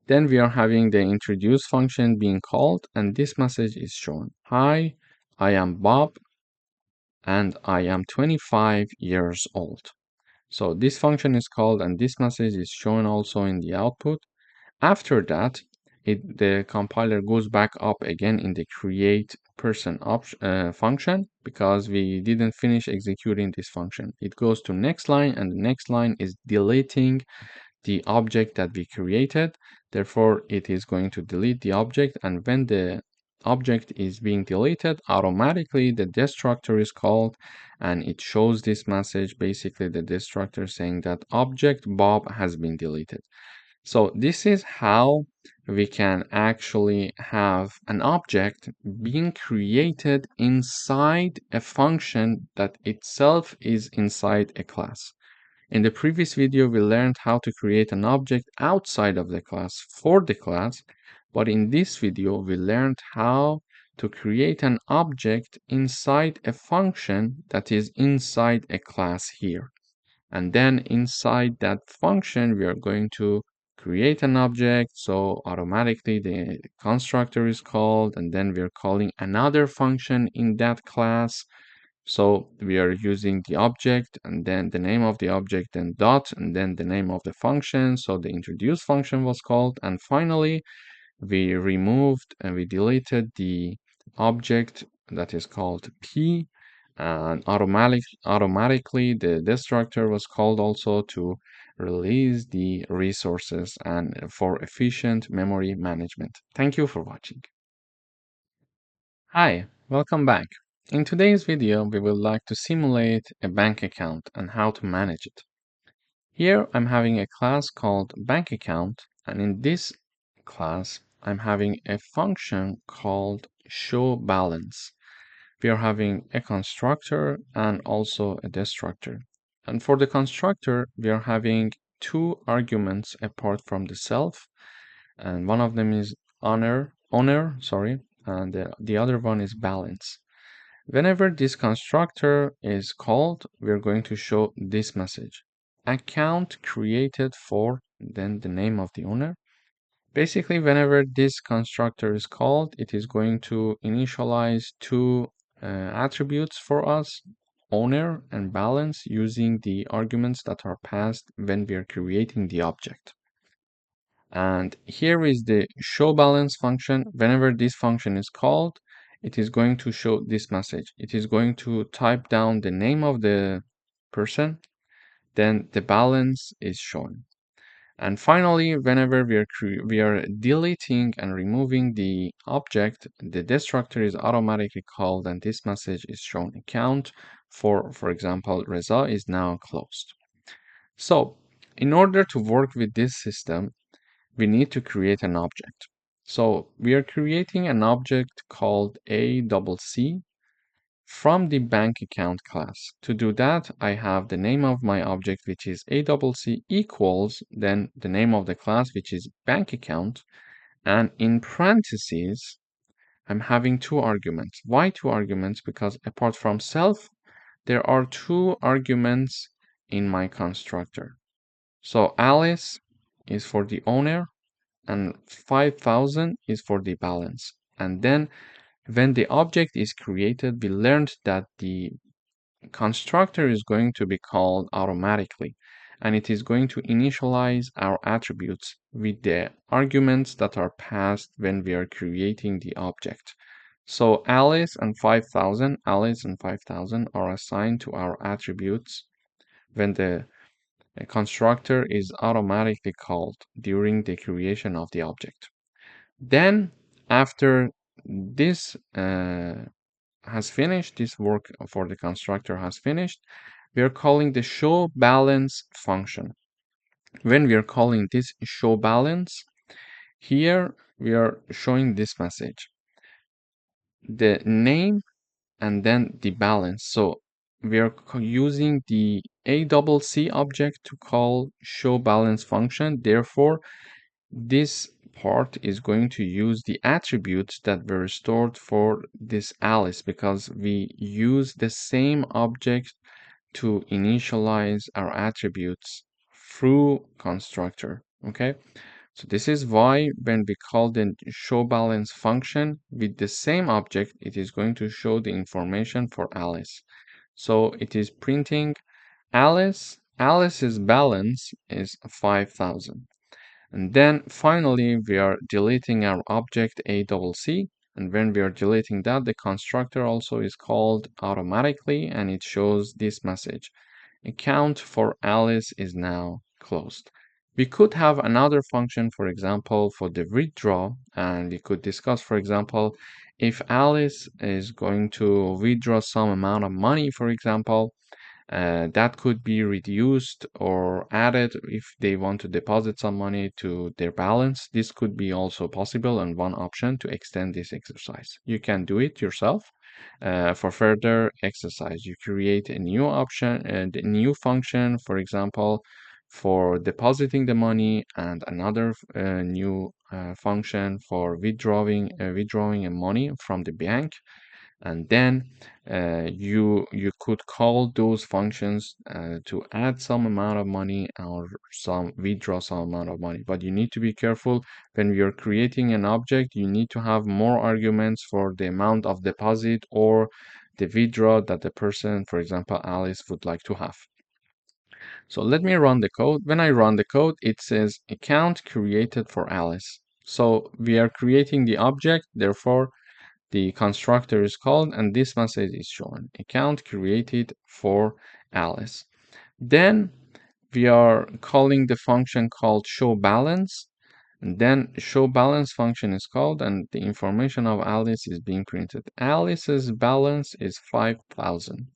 Then we are having the introduce function being called, and this message is shown. Hi, I am Bob and I am 25 years old. So this function is called, and this message is shown also in the output. After that, the compiler goes back up again in the create person function, because we didn't finish executing this function. It goes to next line, and the next line is deleting the object that we created. Therefore, it is going to delete the object, and when the object is being deleted, automatically the destructor is called, and it shows this message, basically the destructor saying that object Bob has been deleted. So this is how we can actually have an object being created inside a function that itself is inside a class. In the previous video, we learned how to create an object outside of the class for the class, but in this video, we learned how to create an object inside a function that is inside a class here. And then inside that function, we are going to create an object. So automatically the constructor is called, and then we're calling another function in that class. So we are using the object and then the name of the object and dot, and then the name of the function. So the introduce function was called. And finally, we removed and we deleted the object that is called P, and automatically the destructor was called also to release the resources and for efficient memory management. Thank you for watching. Hi, welcome back. In today's video, we would like to simulate a bank account and how to manage it. Here I'm having a class called bank account, and in this class I'm having a function called show balance. We are having a constructor and also a destructor. And for the constructor, we are having two arguments apart from the self, and one of them is owner, and the other one is balance. Whenever this constructor is called, we're going to show this message. Account created for, then the name of the owner. Basically, whenever this constructor is called, it is going to initialize two attributes for us, owner and balance, using the arguments that are passed when we are creating the object. And here is the show balance function. Whenever this function is called, it is going to show this message. It is going to type down the name of the person, then the balance is shown. And finally, whenever we are deleting and removing the object, the destructor is automatically called and this message is shown. Account for example, Reza is now closed. So in order to work with this system, we need to create an object. So we are creating an object called ACC from the bank account class. To do that, I have the name of my object, which is ACC equals, then the name of the class, which is bank account. And in parentheses, I'm having two arguments. Why two arguments? Because apart from self, there are two arguments in my constructor. So Alice is for the owner and 5,000 is for the balance. And then when the object is created, we learned that the constructor is going to be called automatically, and it is going to initialize our attributes with the arguments that are passed when we are creating the object. So Alice and 5,000 are assigned to our attributes when the constructor is automatically called during the creation of the object. Then after this has finished, this work for the constructor has finished, we are calling the show balance function. When we are calling this show balance, here we are showing this message, the name and then the balance. So we are using the ACC object to call show balance function. Therefore, this part is going to use the attributes that were stored for this Alice, because we use the same object to initialize our attributes through constructor. Okay, so this is why when we call the show balance function with the same object, it is going to show the information for Alice. So it is printing Alice's balance is 5,000. And then finally, we are deleting our object ACC. And when we are deleting that, the constructor also is called automatically and it shows this message. Account for Alice is now closed. We could have another function, for example, for the withdraw, and we could discuss, for example, if Alice is going to withdraw some amount of money, for example, that could be reduced or added if they want to deposit some money to their balance. This could be also possible and one option to extend this exercise. You can do it yourself. For further exercise, you create a new option and a new function, for example, for depositing the money, and another new function for withdrawing money from the bank. And then you could call those functions to add some amount of money or some withdraw some amount of money. But you need to be careful when you're creating an object. You need to have more arguments for the amount of deposit or the withdraw that the person, for example Alice, would like to have. So let me run the code. When I run the code, it says account created for Alice. So we are creating the object, therefore the constructor is called and this message is shown, account created for Alice. Then we are calling the function called show balance, and then show balance function is called and the information of Alice is being printed. Alice's balance is 5,000.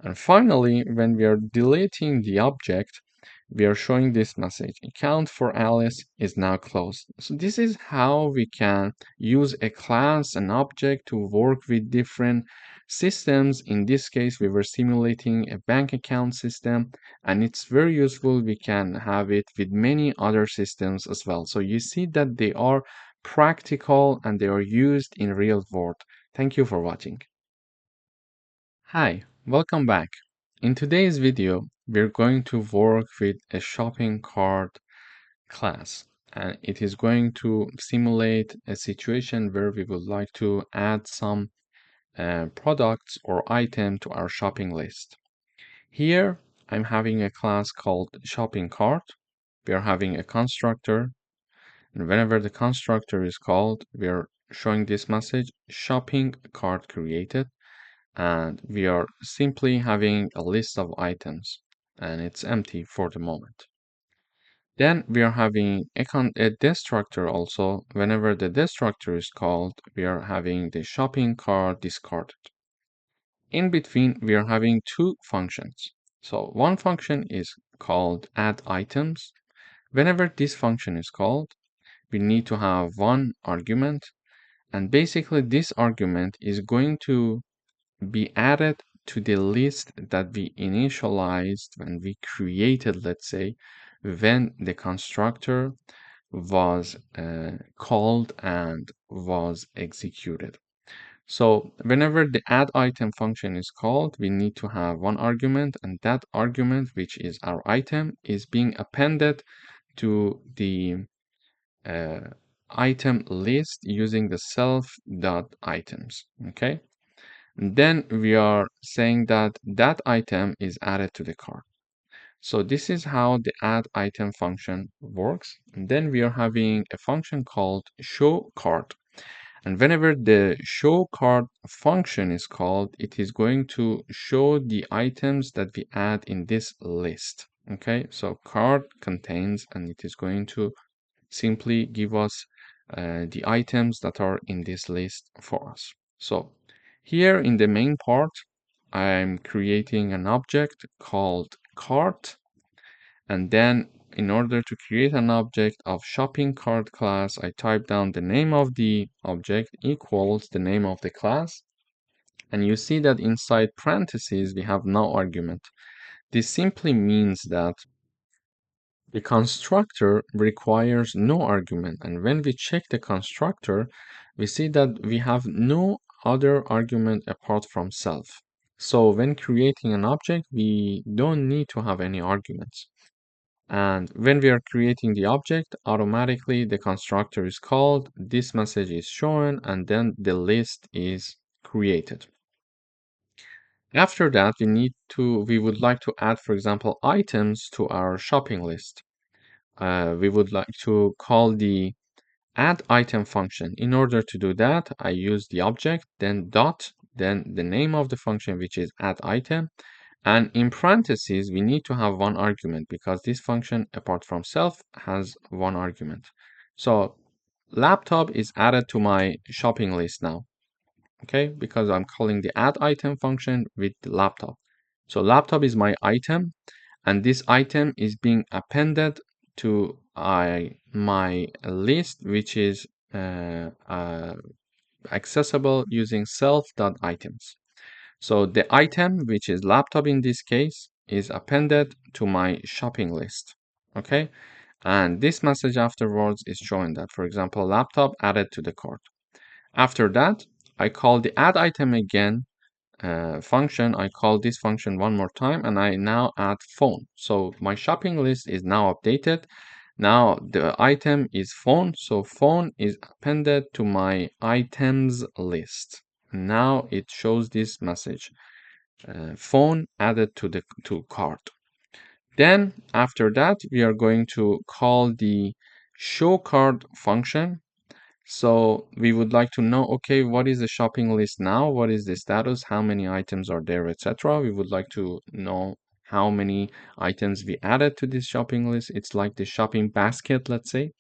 And finally, when we are deleting the object, we are showing this message, account for Alice is now closed. So this is how we can use a class, an object, to work with different systems. In this case, we were simulating a bank account system, and it's very useful. We can have it with many other systems as well. So you see that they are practical and they are used in real world. Thank you for watching. Hi, welcome back. In today's video, we're going to work with a shopping cart class, and it is going to simulate a situation where we would like to add some products or item to our shopping list. Here, I'm having a class called shopping cart. We are having a constructor, and whenever the constructor is called, we are showing this message, shopping cart created. And we are simply having a list of items and it's empty for the moment. Then we are having a destructor also. Whenever the destructor is called, we are having the shopping cart discarded. In between, we are having two functions. So one function is called add items. Whenever this function is called, we need to have one argument, and basically this argument is going to be added to the list that we initialized when we created, let's say, when the constructor was called and was executed. So whenever the add item function is called, we need to have one argument, and that argument, which is our item, is being appended to the item list using the self.items. Okay. Then we are saying that that item is added to the cart. So this is how the add item function works. And then we are having a function called show cart. And whenever the show cart function is called, it is going to show the items that we add in this list. Okay, so cart contains, and it is going to simply give us the items that are in this list for us. So here in the main part, I'm creating an object called cart. And then in order to create an object of shopping cart class, I type down the name of the object equals the name of the class. And you see that inside parentheses, we have no argument. This simply means that the constructor requires no argument. And when we check the constructor, we see that we have no other argument apart from self. So when creating an object, we don't need to have any arguments. And when we are creating the object, automatically the constructor is called, this message is shown, and then the list is created. After that, we would like to add, for example, items to our shopping list. We would like to call the add item function. In order to do that, I use the object, then dot, then the name of the function, which is add item. And in parentheses, we need to have one argument because this function, apart from self, has one argument. So laptop is added to my shopping list now, okay? Because I'm calling the add item function with the laptop. So laptop is my item, and this item is being appended to my list, which is accessible using self.items. So the item, which is laptop in this case, is appended to my shopping list. Okay. And this message afterwards is showing that, for example, laptop added to the cart. After that, I call the add item again function. I call this function one more time, and I now add phone. So my shopping list is now updated. Now the item is phone, so phone is appended to my items list. Now it shows this message, phone added to the cart. Then after that, we are going to call the show cart function. So we would like to know, okay, what is the shopping list now? What is the status? How many items are there, etc. We would like to know how many items we added to this shopping list. It's like the shopping basket, let's say.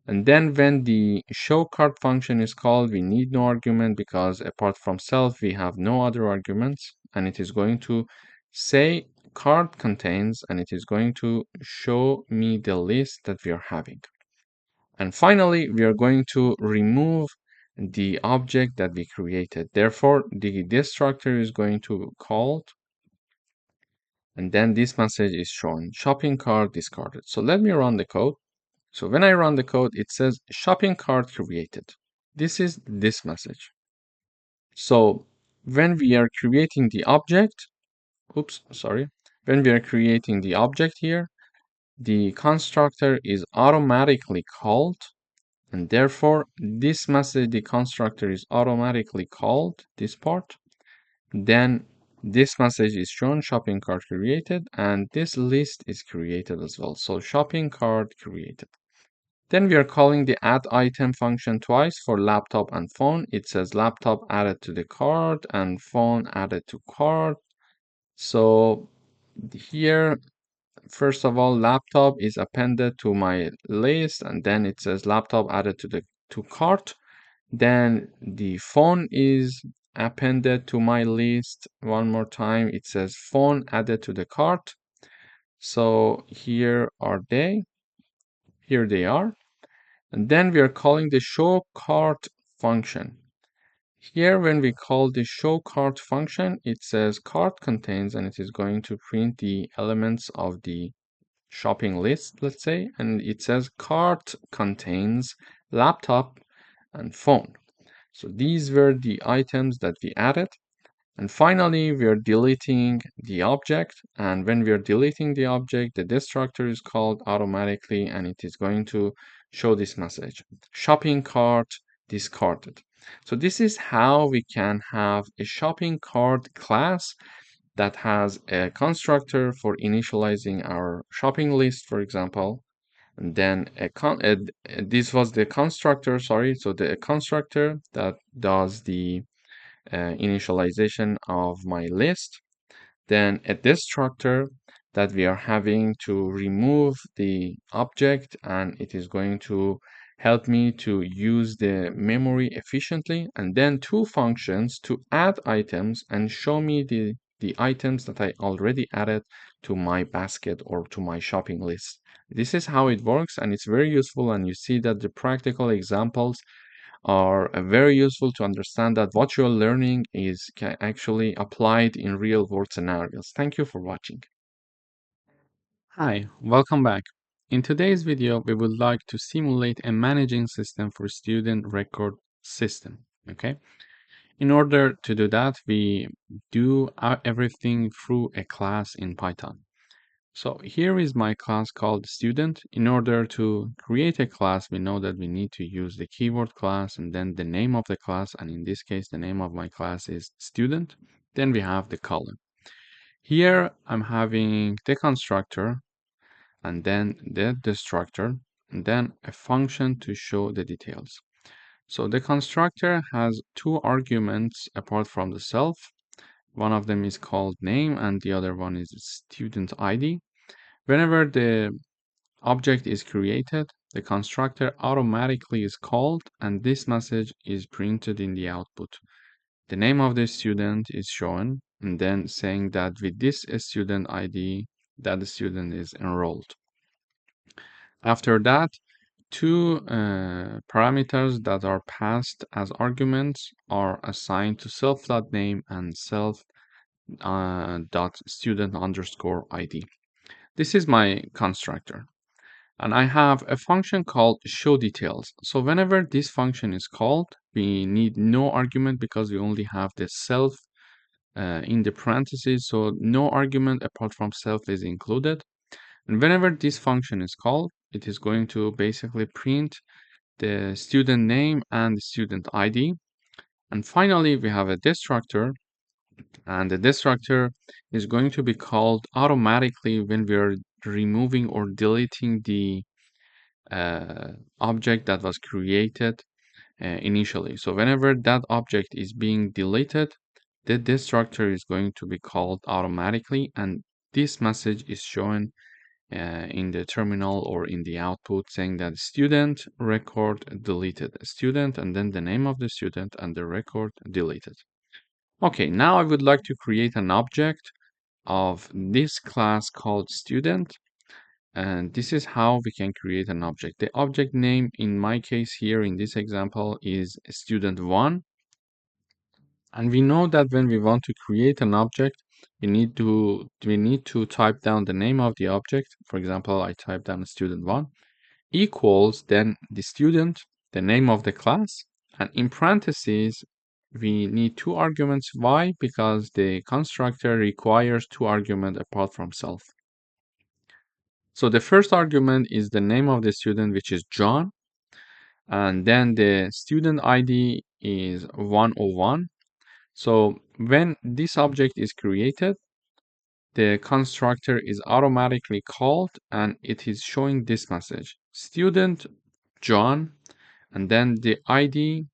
And then when the show cart function is called, we need no argument because apart from self, we have no other arguments. And it is going to say cart contains, and it is going to show me the list that we are having. And finally, we are going to remove the object that we created. Therefore, the destructor is going to called, and then this message is shown, shopping cart discarded. So let me run the code. So when I run the code, it says shopping cart created. This is this message. So when we are creating the object, when we are creating the object here, the constructor is automatically called, and therefore this message, the constructor is automatically called, this part. Then this message is shown, shopping cart created, and this list is created as well. So shopping cart created. Then we are calling the add item function twice for laptop and phone. It says laptop added to the cart and phone added to cart. So here, first of all, laptop is appended to my list, and then it says laptop added to cart. Then the phone is appended to my list one more time. It says phone added to the cart. So here they are. And then we are calling the show cart function. Here, when we call the show cart function, it says cart contains, and it is going to print the elements of the shopping list, let's say, and it says cart contains laptop and phone. So these were the items that we added. And finally, we are deleting the object. And when we are deleting the object, the destructor is called automatically, and it is going to show this message: shopping cart discarded. So this is how we can have a shopping cart class that has a constructor for initializing our shopping list, for example. And then this was the constructor, sorry. So the constructor that does the initialization of my list, then a destructor that we are having to remove the object, and it is going to help me to use the memory efficiently, and then two functions to add items and show me the items that I already added to my basket or to my shopping list. This is how it works, and it's very useful, and you see that the practical examples are very useful to understand that what you're learning is actually applied in real world scenarios. Thank you for watching. Hi, welcome back. In today's video, we would like to simulate a managing system for student record system. Okay. In order to do that, we do everything through a class in Python. So here is my class called student. In order to create a class, we know that we need to use the keyword class and then the name of the class. And in this case, the name of my class is student. Then we have the column. Here I'm having the constructor and then the destructor and then a function to show the details. So the constructor has two arguments apart from the self. One of them is called name and the other one is student ID. Whenever the object is created, the constructor automatically is called and this message is printed in the output. The name of the student is shown and then saying that with this student ID that the student is enrolled. After that, two parameters that are passed as arguments are assigned to self.name and self.student_ID. This is my constructor. And I have a function called show details. So whenever this function is called, we need no argument because we only have the self in the parentheses. So no argument apart from self is included. And whenever this function is called, it is going to basically print the student name and the student ID. And finally, we have a destructor. And the destructor is going to be called automatically when we are removing or deleting the object that was created initially. So whenever that object is being deleted, the destructor is going to be called automatically, and this message is shown in the terminal or in the output saying that student record deleted, student, and then the name of the student and the record deleted. Okay, now I would like to create an object of this class called student. And this is how we can create an object. The object name in my case here in this example is student1. And we know that when we want to create an object, we need to type down the name of the object. For example, I type down student1 equals then the student, the name of the class, and in parentheses, we need two arguments. Why? Because the constructor requires two arguments apart from self. So the first argument is the name of the student, which is John, and then the student ID is 101. So when this object is created, the constructor is automatically called and it is showing this message, student John, and then the ID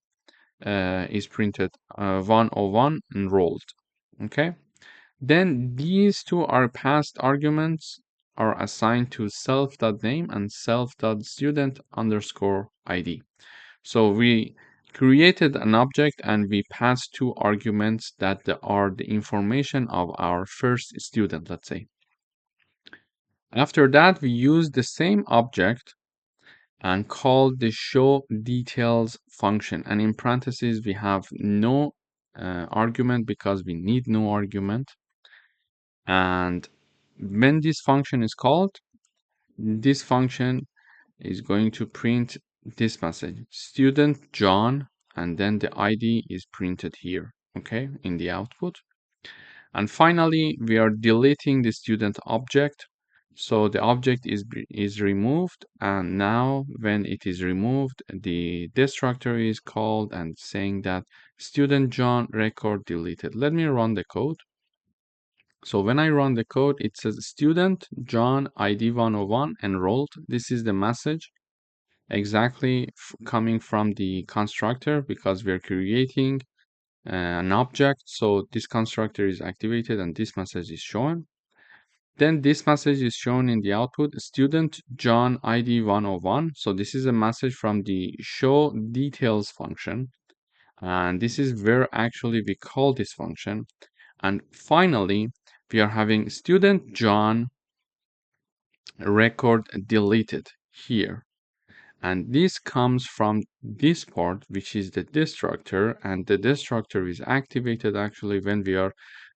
is printed 101 enrolled. Okay. Then these two are passed arguments are assigned to self.name and self.student underscore ID. So we created an object and we passed two arguments that are the information of our first student, let's say. After that, we use the same object and call the show details function. And in parentheses, we have no argument because we need no argument. And when this function is called, this function is going to print this message, student John, and then the ID is printed here, okay, in the output. And finally, we are deleting the student object. So the object is removed, and now when it is removed, the destructor is called and saying that student John record deleted. Let me run the code. So when I run the code, it says student John ID 101 enrolled. This is the message exactly coming from the constructor because we're creating an object. So this constructor is activated and this message is shown. Then this message is shown in the output, student John ID 101. So this is a message from the show details function. And this is where actually we call this function. And finally, we are having student John record deleted here. And this comes from this part, which is the destructor, and the destructor is activated actually when we are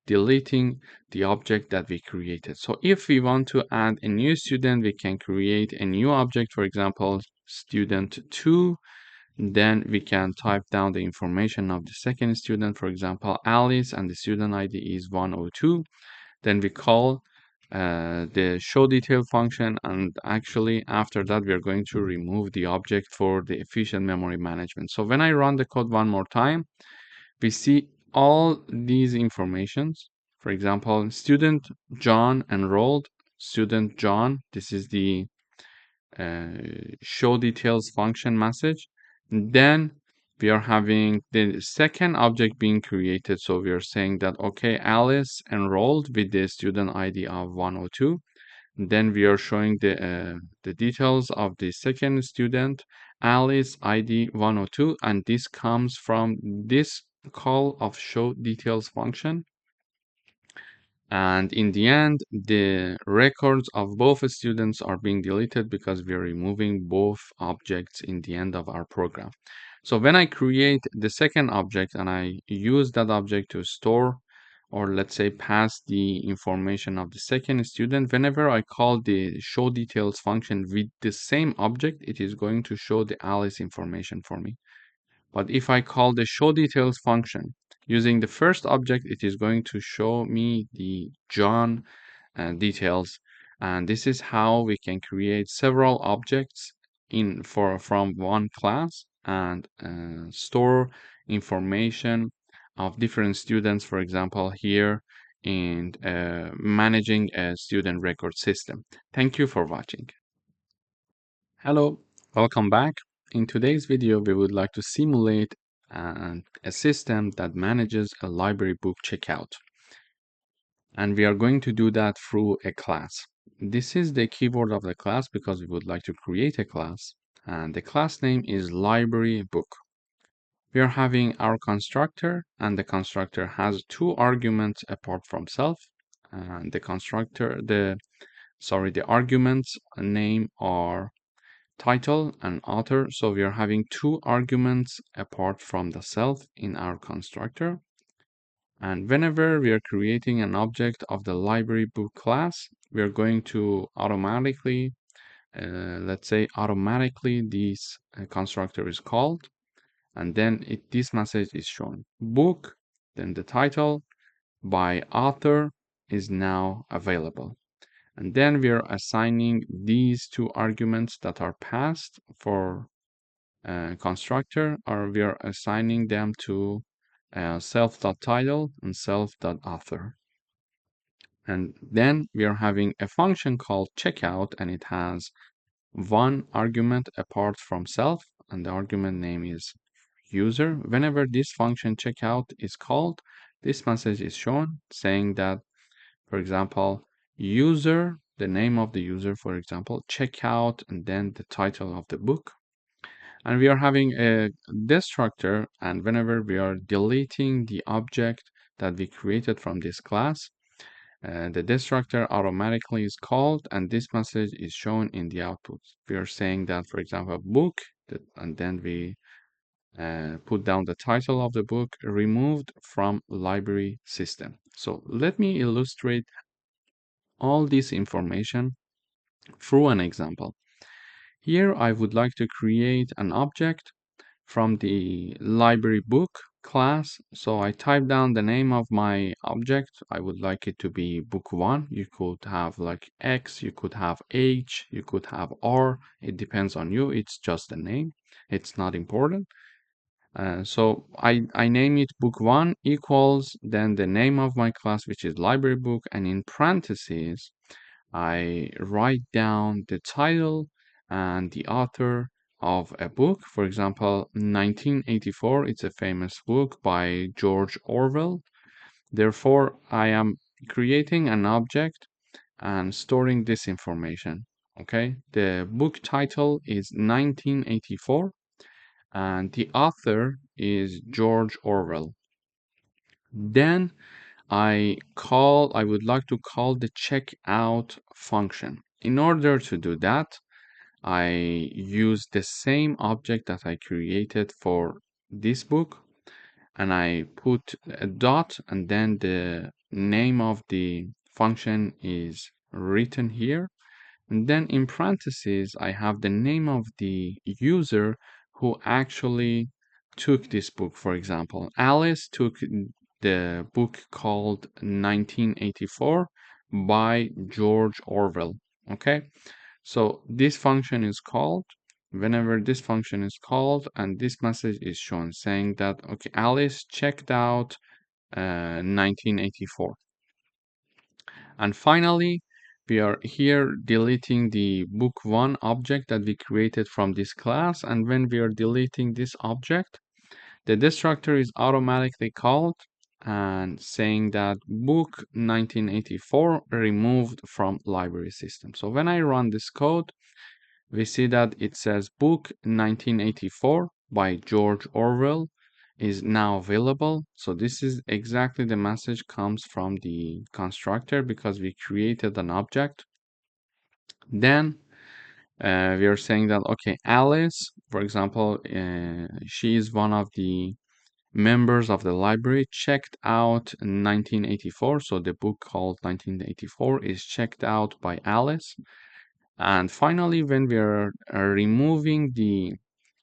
deleting the object that we created. So if we want to add a new student, we can create a new object, for example, student 2. Then we can type down the information of the second student, for example, Alice, and the student ID is 102. Then we call the show detail function, and actually after that we are going to remove the object for the efficient memory management. So when I run the code one more time, we see all these informations. For example, student John enrolled, student John, this is the show details function message. Then we are having the second object being created. So we are saying that, okay, Alice enrolled with the student ID of 102. Then we are showing the details of the second student, Alice ID 102, and this comes from this call of show details function. And in the end, the records of both students are being deleted because we are removing both objects in the end of our program. So when I create the second object and I use that object to store, or let's say pass the information of the second student, whenever I call the show details function with the same object, it is going to show the Alice information for me. But if I call the show details function using the first object, it is going to show me the John details. And this is how we can create several objects from one class and store information of different students, for example, here in managing a student record system. Thank you for watching. Hello, welcome back. In today's video, we would like to simulate a system that manages a library book checkout. And we are going to do that through a class. This is the keyword of the class because we would like to create a class. And the class name is library book. We are having our constructor, and the constructor has two arguments apart from self. And the arguments name are title and author. So we are having two arguments apart from the self in our constructor. And whenever we are creating an object of the library book class, we are going to automatically, let's say automatically this constructor is called. and then this message is shown. Book, then the title by author is now available. And then we are assigning these two arguments that are passed for constructor, or we are assigning them to self.title and self.author. And then we are having a function called checkout, and it has one argument apart from self, and the argument name is user. Whenever this function checkout is called, this message is shown saying that, for example, user, the name of the user, for example, checkout, and then the title of the book. And we are having a destructor, and whenever we are deleting the object that we created from this class, the destructor automatically is called, and this message is shown in the output. We are saying that, for example, book, and then we put down the title of the book, removed from library system. So let me illustrate all this information through an example. Here I would like to create an object from the library book class. So I type down the name of my object. I would like it to be book1. You could have like X, you could have H, you could have R. It depends on you. It's just a name. It's not important. So I name it book1 equals then the name of my class, which is library book, and in parentheses I write down the title and the author of a book. For example, 1984, it's a famous book by George Orwell. Therefore, I am creating an object and storing this information. Okay, the book title is 1984 and the author is George Orwell. Then I would like to call the checkout function. In order to do that, I use the same object that I created for this book, and I put a dot, and then the name of the function is written here. And then in parentheses, I have the name of the user who actually took this book. For example, Alice took the book called 1984 by George Orwell. Okay, so this function is called. Whenever this function is called, and this message is shown saying that, okay, Alice checked out 1984. And finally, we are here deleting the book1 object that we created from this class. And when we are deleting this object, the destructor is automatically called and saying that book 1984 removed from library system. So when I run this code, we see that it says book 1984 by George Orwell is now available. So this is exactly the message comes from the constructor because we created an object. Then we are saying that, okay, Alice, for example, she is one of the members of the library, checked out 1984. So the book called 1984 is checked out by Alice. And finally, when we are removing the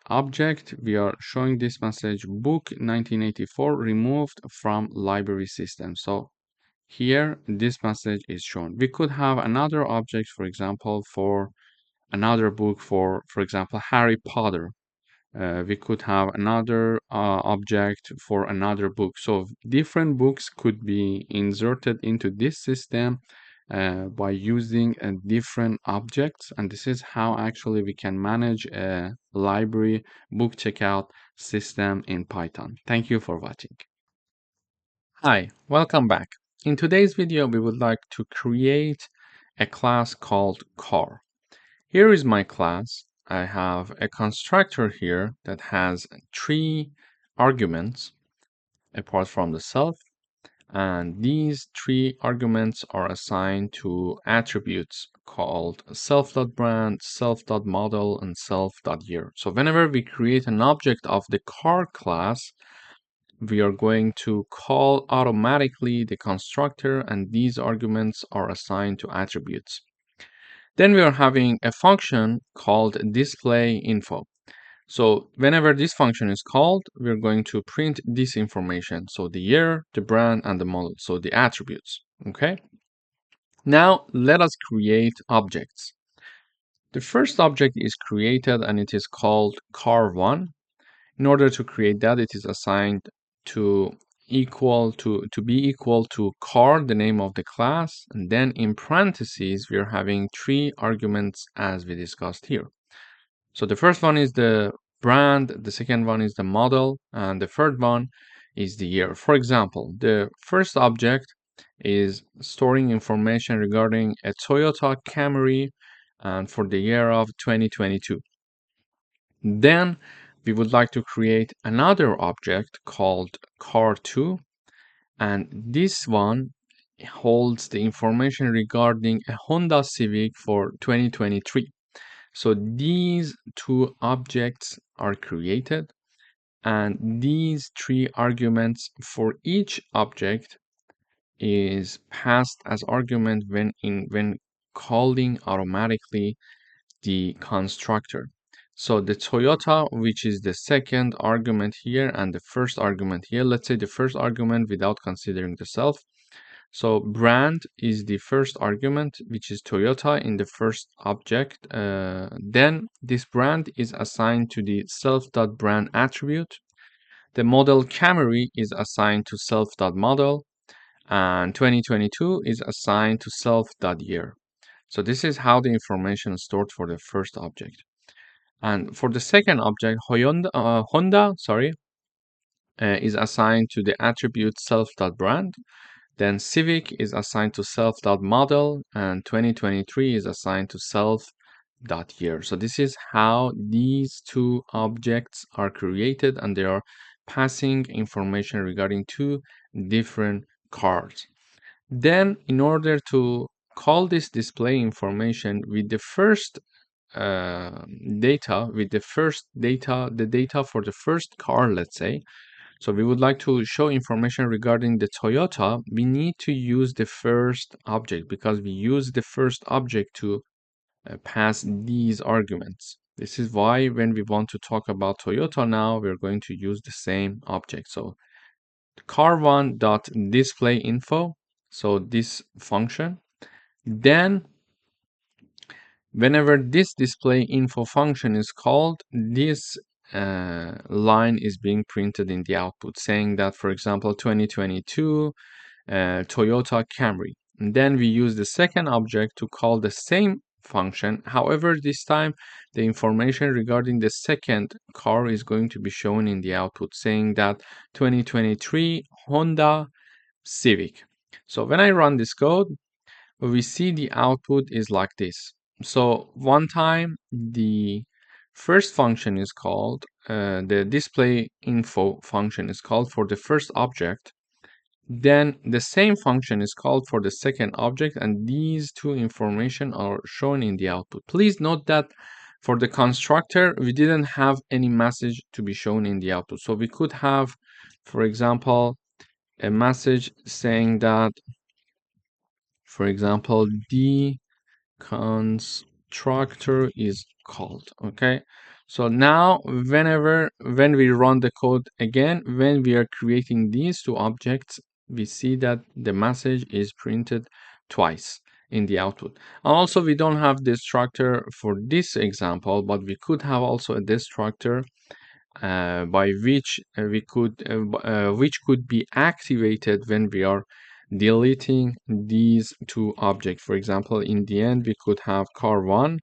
object, we are showing this message, book 1984 removed from library system. So here, this message is shown. We could have another object, for example, for another book, for example, Harry Potter. We could have another object for another book. So different books could be inserted into this system by using different objects. And this is how actually we can manage a library book checkout system in Python. Thank you for watching. Hi, welcome back. In today's video, we would like to create a class called car. Here is my class. I have a constructor here that has 3 arguments apart from the self, and these 3 arguments are assigned to attributes called self.brand, self.model, and self.year. So whenever we create an object of the car class, we are going to call automatically the constructor, and these arguments are assigned to attributes. Then we are having a function called display info. So whenever this function is called, we're going to print this information. So the year, the brand, and the model. So the attributes. Okay. Now let us create objects. The first object is created and it is called car1. In order to create that, it is assigned to be equal to car, the name of the class, and then in parentheses we are having 3 arguments as we discussed here. So the first one is the brand, the second one is the model, and the third one is the year. For example, the first object is storing information regarding a Toyota Camry and for the year of 2022. Then we would like to create another object called car2, and this one holds the information regarding a Honda Civic for 2023. So these 2 objects are created, and these 3 arguments for each object is passed as argument when calling automatically the constructor. So the Toyota, which is the second argument here and the first argument here, let's say the first argument without considering the self. So brand is the first argument, which is Toyota in the first object. Then this brand is assigned to the self.brand attribute. The model Camry is assigned to self.model, and 2022 is assigned to self.year. So this is how the information is stored for the first object. And for the second object, Honda, is assigned to the attribute self.brand. Then Civic is assigned to self.model, and 2023 is assigned to self.year. So this is how these 2 objects are created, and they are passing information regarding 2 different cars. Then in order to call this display information with the first data, the data for the first car, let's say, so we would like to show information regarding the Toyota, we need to use the first object because we use the first object to pass these arguments. This is why when we want to talk about Toyota now, we're going to use the same object. So car1.displayInfo, so this function. Then whenever this display info function is called, this line is being printed in the output saying that, for example, 2022 Toyota Camry. And then we use the second object to call the same function. However, this time the information regarding the second car is going to be shown in the output saying that 2023 Honda Civic. So when I run this code, we see the output is like this. So one time the first function is called, the display info function is called for the first object. Then the same function is called for the second object, and these 2 information are shown in the output. Please note that for the constructor, we didn't have any message to be shown in the output. So we could have, for example, a message saying that, for example, the constructor is called. Okay, so now when we run the code again, when we are creating these 2 objects, we see that the message is printed twice in the output. And also we don't have destructor for this example, but we could have also a destructor by which which could be activated when we are deleting these 2 objects. For example, in the end, we could have car1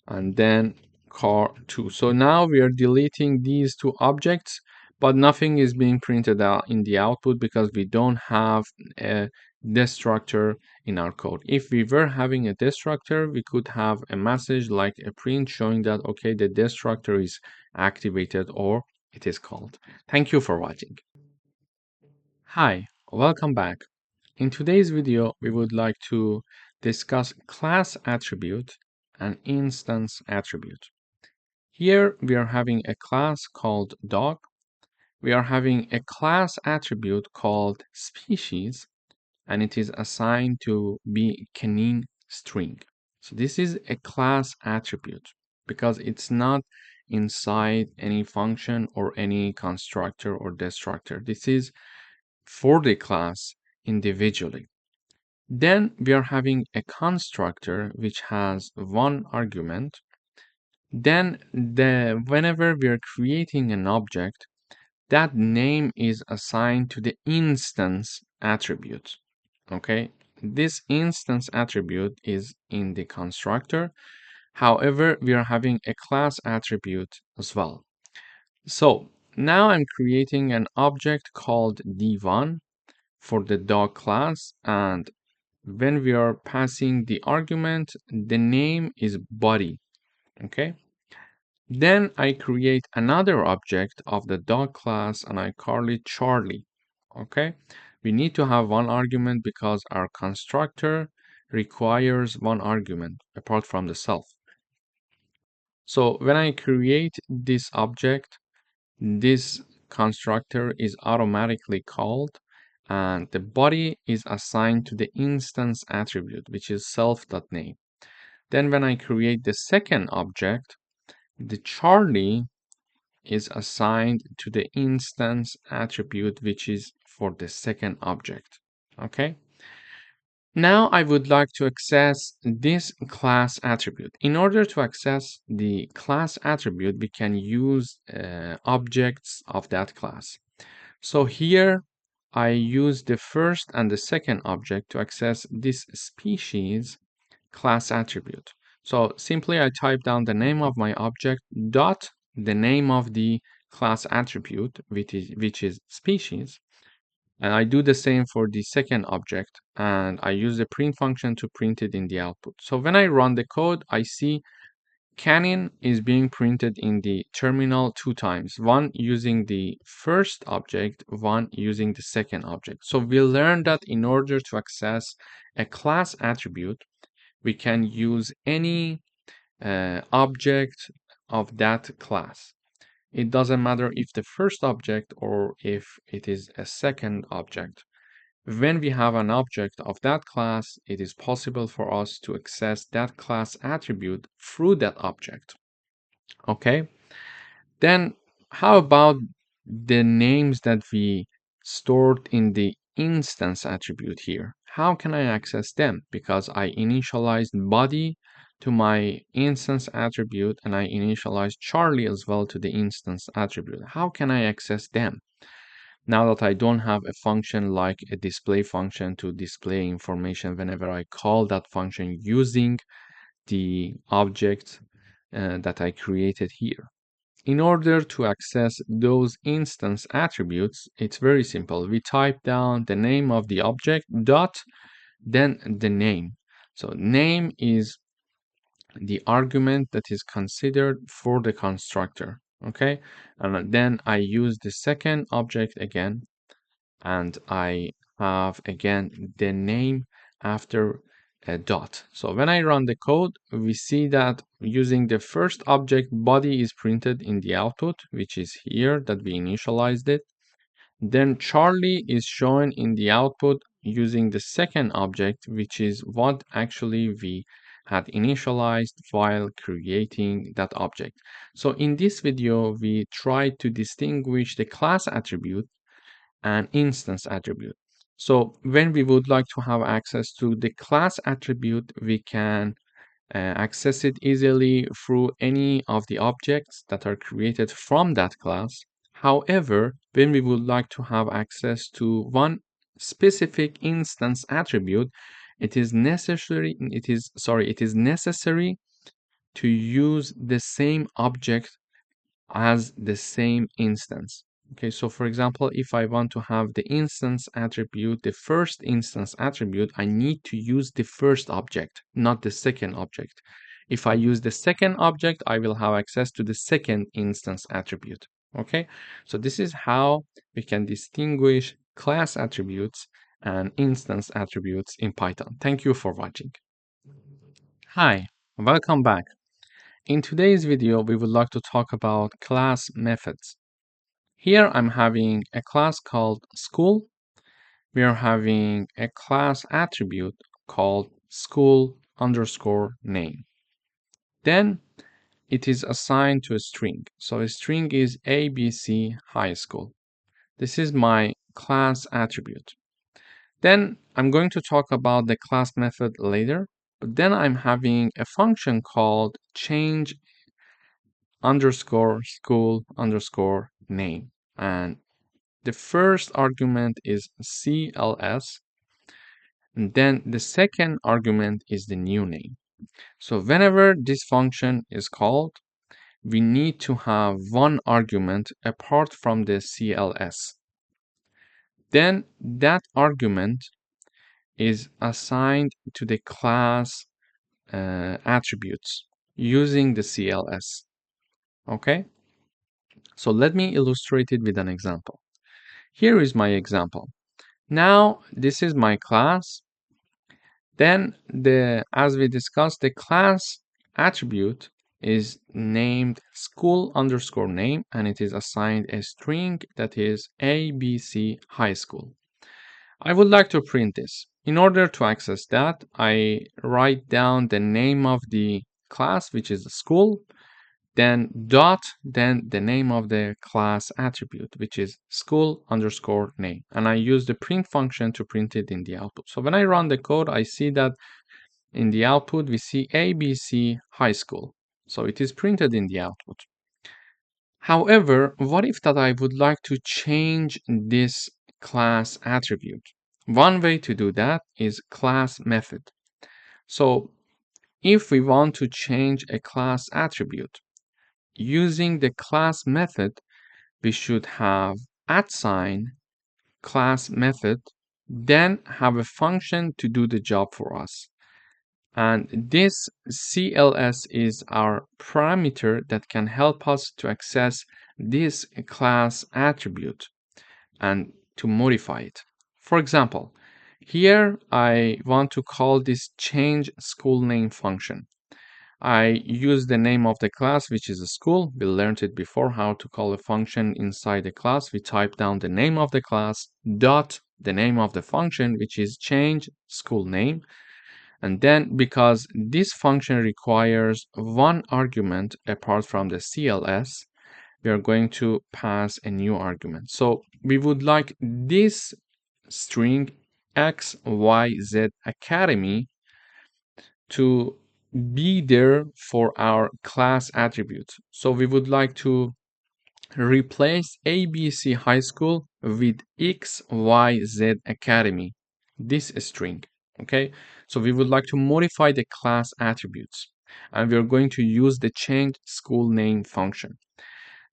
and then car2. So now we are deleting these 2 objects, but nothing is being printed out in the output because we don't have a destructor in our code. If we were having a destructor, we could have a message like a print showing that, okay, the destructor is activated or it is called. Thank you for watching. Hi, welcome back. In today's video, we would like to discuss class attribute and instance attribute. Here we are having a class called dog. We are having a class attribute called species, and it is assigned to be canine string. So this is a class attribute because it's not inside any function or any constructor or destructor. This is for the class individually. Then we are having a constructor which has one argument. Then whenever we are creating an object, that name is assigned to the instance attribute. Okay, this instance attribute is in the constructor. However, we are having a class attribute as well. So now I'm creating an object called d1 for the dog class, and when we are passing the argument, the name is body. Okay, then I create another object of the dog class and I call it Charlie. Okay, we need to have one argument because our constructor requires one argument apart from the self. So when I create this object, this constructor is automatically called and the body is assigned to the instance attribute, which is self.name. Then when I create the second object, the Charlie is assigned to the instance attribute, which is for the second object. Okay. Now I would like to access this class attribute. In order to access the class attribute, we can use objects of that class. So here I use the first and the second object to access this species class attribute. So simply I type down the name of my object dot the name of the class attribute, which is species. And I do the same for the second object, and I use the print function to print it in the output. So when I run the code, I see cannon is being printed in the terminal 2 times, one using the first object, one using the second object. So we learned that in order to access a class attribute, we can use any object of that class. It doesn't matter if the first object or if it is a second object. When we have an object of that class, it is possible for us to access that class attribute through that object. Okay, then how about the names that we stored in the instance attribute here? How can I access them? Because I initialized body to my instance attribute and I initialized Charlie as well to the instance attribute. How can I access them? Now that I don't have a function like a display function to display information whenever I call that function using the object that I created here. In order to access those instance attributes, it's very simple. We type down the name of the object dot then the name. So name is the argument that is considered for the constructor. Okay, and then I use the second object again, and I have again the name after a dot. So when I run the code, we see that using the first object, body is printed in the output, which is here that we initialized it. Then Charlie is shown in the output using the second object, which is what actually we had initialized while creating that object. So in this video, we tried to distinguish the class attribute and instance attribute. So when we would like to have access to the class attribute, we can access it easily through any of the objects that are created from that class. However, when we would like to have access to one specific instance attribute, it is necessary to use the same object as the same instance. Okay, so for example, if I want to have the instance attribute, the first instance attribute, I need to use the first object, not the second object. If I use the second object, I will have access to the second instance attribute. Okay, so this is how we can distinguish class attributes and instance attributes in Python. Thank you for watching. Hi, welcome back. In today's video, we would like to talk about class methods. Here I'm having a class called school. We are having a class attribute called school underscore name. Then it is assigned to a string. So a string is ABC high school. This is my class attribute. Then I'm going to talk about the class method later, but then I'm having a function called change underscore school underscore name. And the first argument is CLS, and then the second argument is the new name. So whenever this function is called, we need to have one argument apart from the CLS. Then that argument is assigned to the class attributes using the CLS. Okay? So let me illustrate it with an example. Here is my example. Now this is my class. Then as we discussed, the class attribute is named school underscore name, and it is assigned a string that is ABC high school. I would like to print this. In order to access that, I write down the name of the class, which is the school, then dot, then the name of the class attribute, which is school underscore name. And I use the print function to print it in the output. So when I run the code, I see that in the output, we see ABC high school. So it is printed in the output. However, what if that I would like to change this class attribute? One way to do that is class method. So if we want to change a class attribute, using the class method, we should have @ class method, then have a function to do the job for us. And this CLS is our parameter that can help us to access this class attribute and to modify it. For example, here I want to call this change school name function. I use the name of the class, which is a school. We learned it before, how to call a function inside the class. We type down the name of the class dot the name of the function, which is change school name. And then because this function requires one argument apart from the CLS, we are going to pass a new argument. So we would like this string XYZ Academy to be there for our class attributes. So we would like to replace ABC High School with XYZ Academy, this string. Okay, so we would like to modify the class attributes, and we're going to use the change school name function.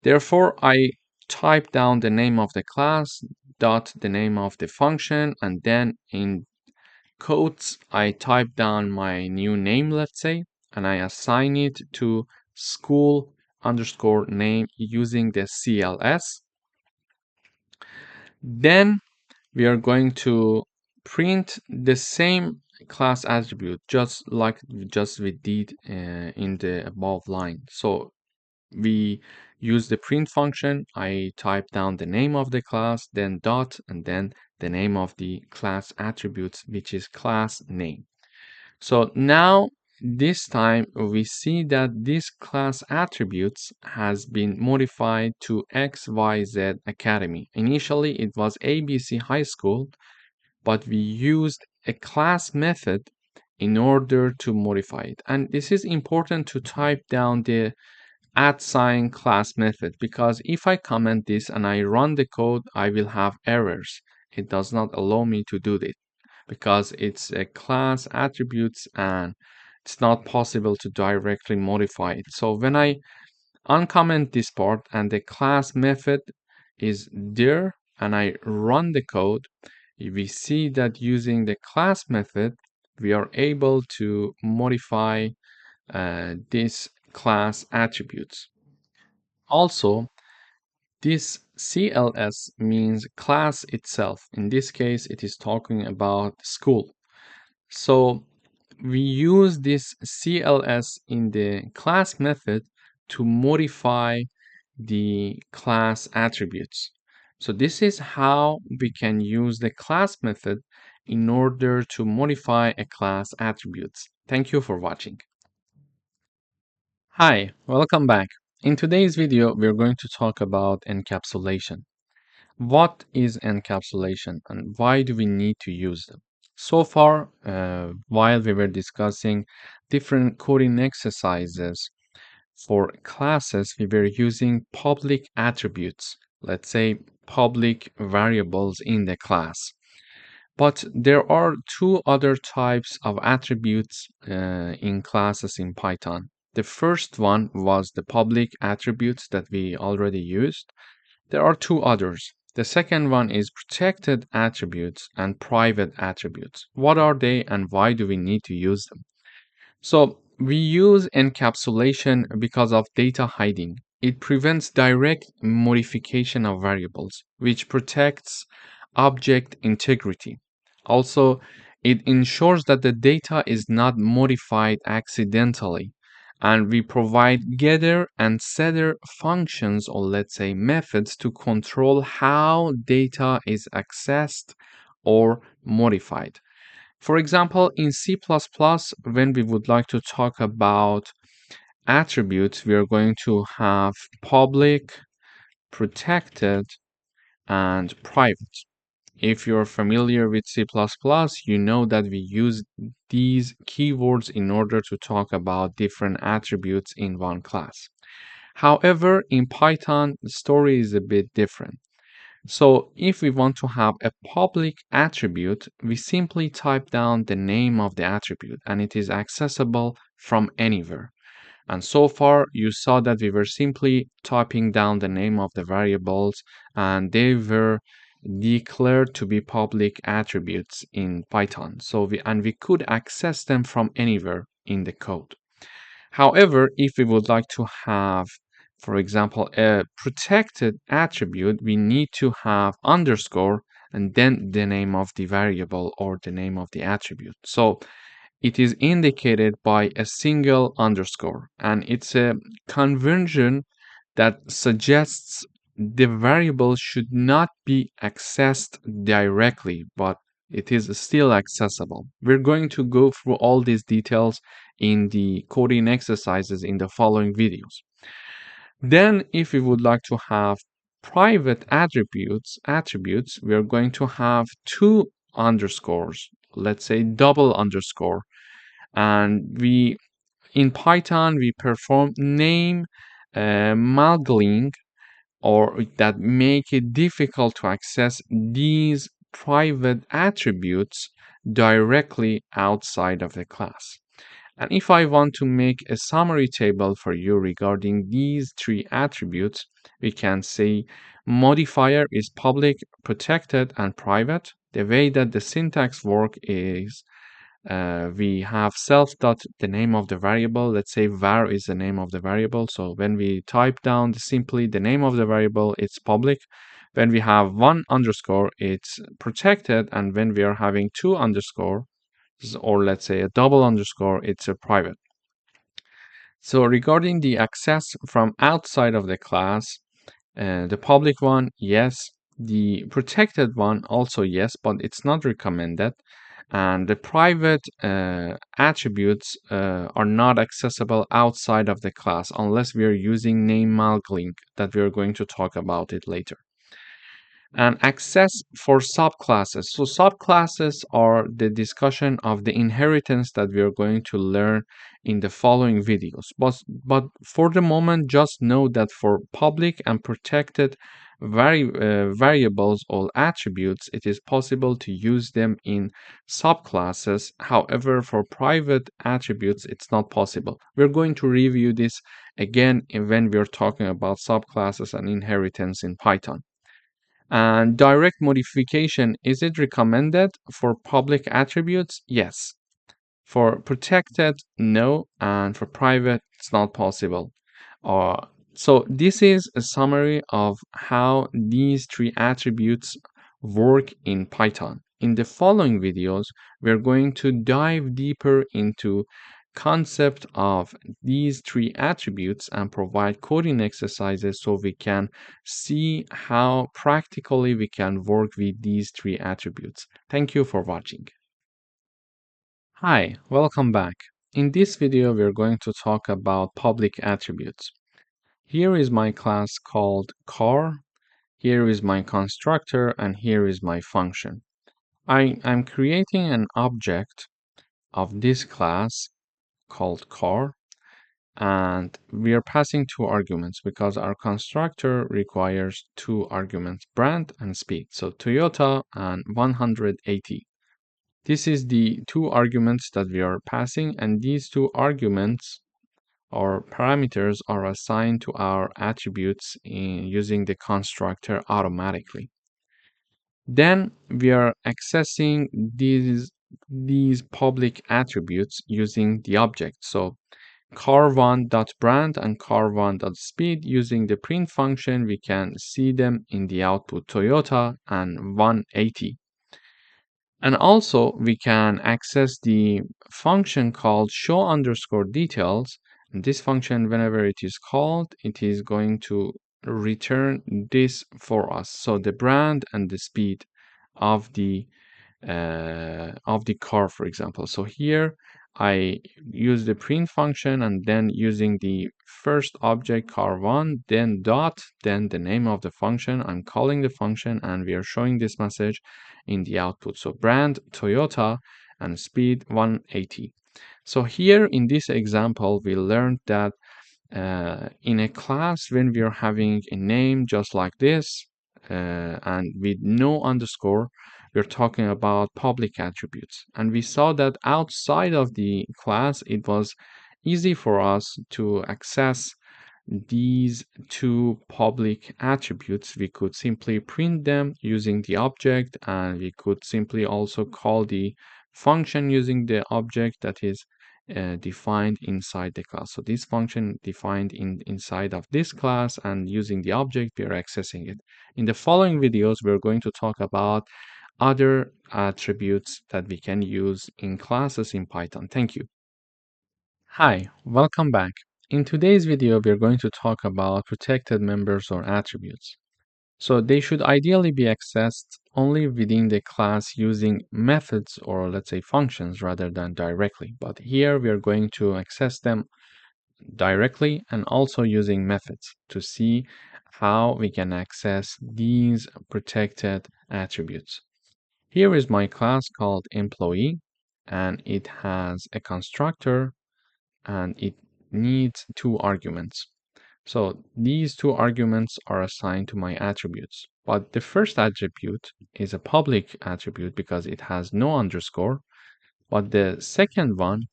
Therefore, I type down the name of the class dot the name of the function, and then in quotes I type down my new name, let's say, and I assign it to school underscore name using the CLS. Then we are going to print the same class attribute just like we did in the above line. So we use the print function. I type down the name of the class, then dot, and then the name of the class attributes, which is class name. So now this time we see that this class attributes has been modified to XYZ Academy. Initially it was ABC High School, but we used a class method in order to modify it. And this is important to type down the @ class method, because if I comment this and I run the code, I will have errors. It does not allow me to do this because it's a class attributes and it's not possible to directly modify it. So when I uncomment this part and the class method is there and I run the code, we see that using the class method, we are able to modify this class attributes. Also, this CLS means class itself. In this case, it is talking about school. So we use this CLS in the class method to modify the class attributes. So this is how we can use the class method in order to modify a class attributes. Thank you for watching. Hi, welcome back. In today's video, we're going to talk about encapsulation. What is encapsulation and why do we need to use them? So far, while we were discussing different coding exercises for classes, we were using public attributes, let's say public variables in the class. But there are two other types of attributes in classes in Python. The first one was the public attributes that we already used. There are two others. The second one is protected attributes and private attributes. What are they and why do we need to use them? So we use encapsulation because of data hiding. It prevents direct modification of variables, which protects object integrity. Also, it ensures that the data is not modified accidentally. And we provide getter and setter functions, or let's say methods, to control how data is accessed or modified. For example, in C++, when we would like to talk about attributes, we are going to have public, protected, and private. If you're familiar with C++, you know that we use these keywords in order to talk about different attributes in one class. However, in Python, the story is a bit different. So if we want to have a public attribute, we simply type down the name of the attribute and it is accessible from anywhere. And so far, you saw that we were simply typing down the name of the variables and they were declared to be public attributes in Python. So we could access them from anywhere in the code. However, if we would like to have, for example, a protected attribute, we need to have underscore and then the name of the variable or the name of the attribute. So it is indicated by a single underscore, and it's a convention that suggests the variable should not be accessed directly, but it is still accessible. We're going to go through all these details in the coding exercises in the following videos. Then, if we would like to have private attributes, we are going to have two underscores, let's say double underscore, and we in Python we perform name muggling or that make it difficult to access these private attributes directly outside of the class. And if I want to make a summary table for you regarding these three attributes, we can say modifier is public, protected, and private. The way that the syntax work is we have self dot the name of the variable. Let's say var is the name of the variable. So when we type down simply the name of the variable, it's public. When we have one underscore, it's protected. And when we are having two underscore, or let's say a double underscore, it's a private. So regarding the access from outside of the class, the public one, yes. The protected one, also yes, but it's not recommended. And the private attributes are not accessible outside of the class unless we are using name muggling that we are going to talk about it later. And access for subclasses. So subclasses are the discussion of the inheritance that we are going to learn in the following videos. But for the moment, just know that for public and protected variables or attributes, it is possible to use them in subclasses. However, for private attributes, it's not possible. We're going to review this again when we're talking about subclasses and inheritance in Python. And direct modification, is it recommended for public attributes? Yes. For protected, no. And for private, it's not possible. So this is a summary of how these three attributes work in Python. In the following videos, we're going to dive deeper into concept of these three attributes and provide coding exercises so we can see how practically we can work with these three attributes. Thank you for watching. Hi, welcome back. In this video, we're going to talk about public attributes. Here is my class called car, here is my constructor, and here is my function. I'm creating an object of this class called car, and we are passing two arguments because our constructor requires two arguments, brand and speed. So Toyota and 180. This is the two arguments that we are passing, and these two arguments or parameters are assigned to our attributes using the constructor automatically. Then we are accessing these public attributes using the object. So car1.brand and car1.speed, using the print function, we can see them in the output, Toyota and 180. And also we can access the function called show underscore details. And this function, whenever it is called, it is going to return this for us. So the brand and the speed of the car, for example. So here I use the print function, and then using the first object car1, then dot, then the name of the function. I'm calling the function, and we are showing this message in the output. So brand Toyota and speed 180. So here in this example, we learned that in a class, when we are having a name just like this and with no underscore, we're talking about public attributes. And we saw that outside of the class, it was easy for us to access these two public attributes. We could simply print them using the object, and we could simply also call the function using the object that is defined inside the class. So this function defined inside of this class, and using the object, we are accessing it. In the following videos, we're going to talk about other attributes that we can use in classes in Python. Thank you. Hi, welcome back. In today's video, we're going to talk about protected members or attributes. So they should ideally be accessed only within the class using methods, or let's say functions, rather than directly. But here we are going to access them directly and also using methods to see how we can access these protected attributes. Here is my class called employee, and it has a constructor and it needs two arguments. So these two arguments are assigned to my attributes. But the first attribute is a public attribute because it has no underscore. But the second one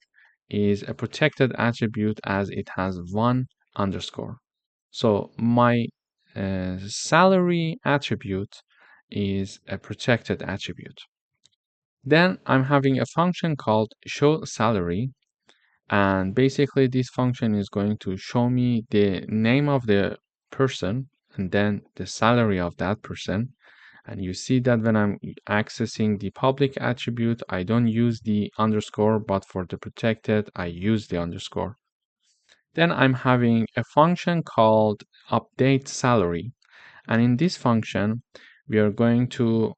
is a protected attribute as it has one underscore. So my salary attribute is a protected attribute. Then I'm having a function called show salary, and basically this function is going to show me the name of the person and then the salary of that person. And you see that when I'm accessing the public attribute, I don't use the underscore, but for the protected, I use the underscore. Then I'm having a function called update salary. And in this function, we are going to,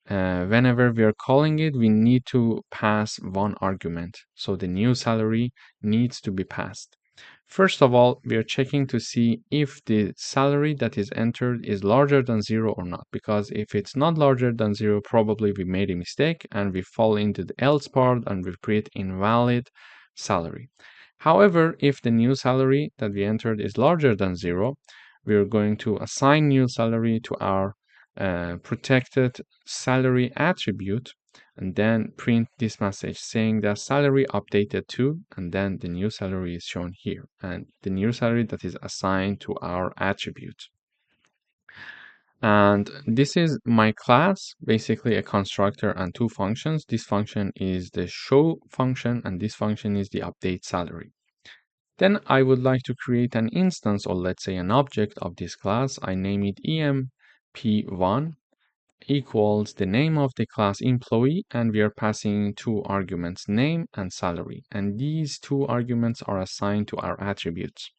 whenever we are calling it, we need to pass one argument. So the new salary needs to be passed. First of all, we are checking to see if the salary that is entered is larger than 0 or not. Because if it's not larger than 0, probably we made a mistake and we fall into the else part and we print invalid salary. However, if the new salary that we entered is larger than 0, we're going to assign new salary to our protected salary attribute, and then print this message saying that salary updated to, and then the new salary is shown here, and the new salary that is assigned to our attribute. And this is my class, basically a constructor and two functions. This function is the show function, and this function is the update salary. Then I would like to create an instance, or let's say an object of this class. I name it emp1 equals the name of the class employee, and we are passing two arguments, name and salary. And these two arguments are assigned to our attributes.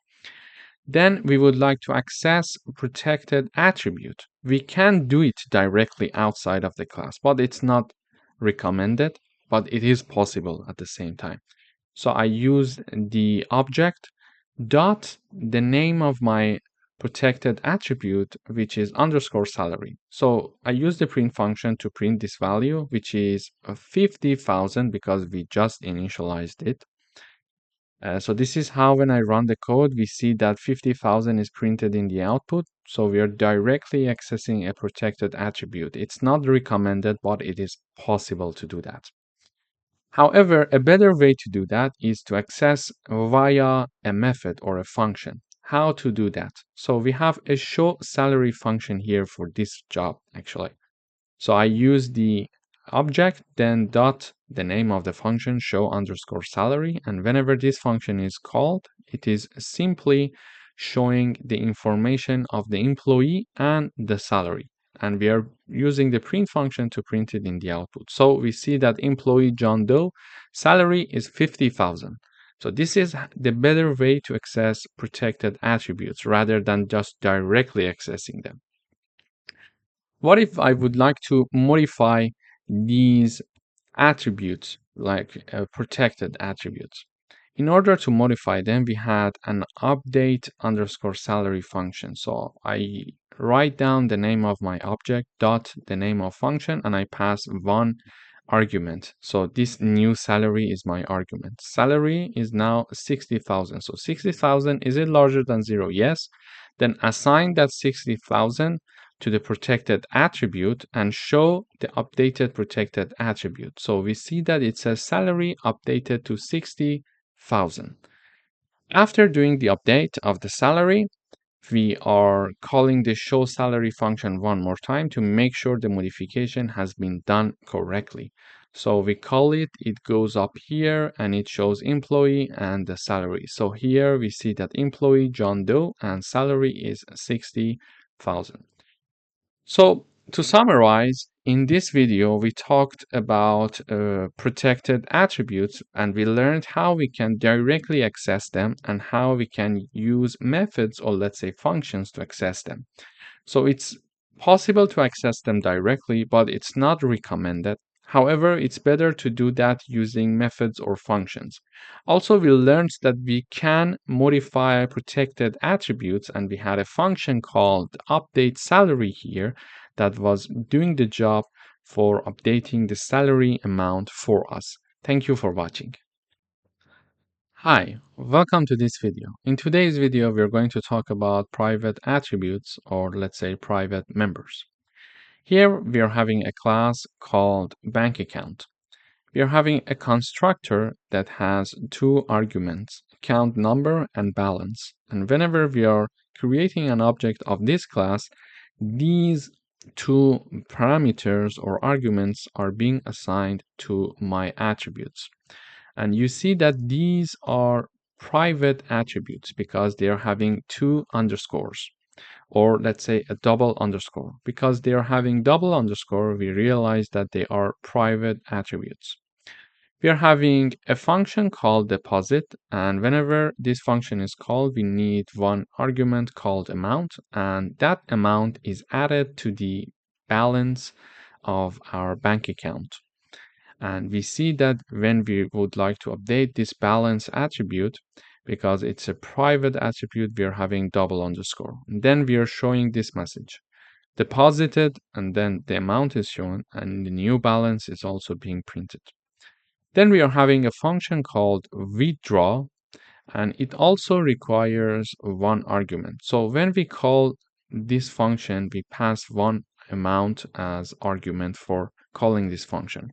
Then we would like to access protected attribute. We can do it directly outside of the class, but it's not recommended, but it is possible at the same time. So I use the object dot the name of my protected attribute, which is underscore salary. So I use the print function to print this value, which is 50,000 because we just initialized it. So this is how when I run the code, we see that 50,000 is printed in the output. So we are directly accessing a protected attribute. It's not recommended, but it is possible to do that. However, a better way to do that is to access via a method or a function. How to do that? So we have a show salary function here for this job, actually. So I use the object, then dot the name of the function show underscore salary. And whenever this function is called, it is simply showing the information of the employee and the salary. And we are using the print function to print it in the output. So we see that employee John Doe salary is 50,000. So this is the better way to access protected attributes rather than just directly accessing them. What if I would like to modify these attributes, like protected attributes? In order to modify them, we had an update underscore salary function. So I write down the name of my object dot the name of function, and I pass one argument. So this new salary is my argument. Salary is now 60,000. So 60,000, is it larger than 0? Yes. Then assign that 60,000 to the protected attribute and show the updated protected attribute. So we see that it says salary updated to 60,000. After doing the update of the salary, we are calling the show salary function one more time to make sure the modification has been done correctly. So we call it, it goes up here and it shows employee and the salary. So here we see that employee John Doe and salary is 60,000. So to summarize, in this video, we talked about protected attributes and we learned how we can directly access them and how we can use methods or let's say functions to access them. So it's possible to access them directly, but it's not recommended. However, it's better to do that using methods or functions. Also, we learned that we can modify protected attributes, and we had a function called update salary here that was doing the job for updating the salary amount for us. Thank you for watching. Hi, welcome to this video. In today's video, we're going to talk about private attributes, or let's say private members. Here we are having a class called bank account. We are having a constructor that has two arguments, account number and balance. And whenever we are creating an object of this class, these two parameters or arguments are being assigned to my attributes. And you see that these are private attributes because they are having two underscores, or let's say a double underscore. Because they are having double underscore, we realize that they are private attributes. We are having a function called deposit, and whenever this function is called, we need one argument called amount, and that amount is added to the balance of our bank account. And we see that when we would like to update this balance attribute, because it's a private attribute, we are having double underscore. And then we are showing this message, deposited, and then the amount is shown, and the new balance is also being printed. Then we are having a function called withdraw, and it also requires one argument. So when we call this function, we pass one amount as argument for calling this function.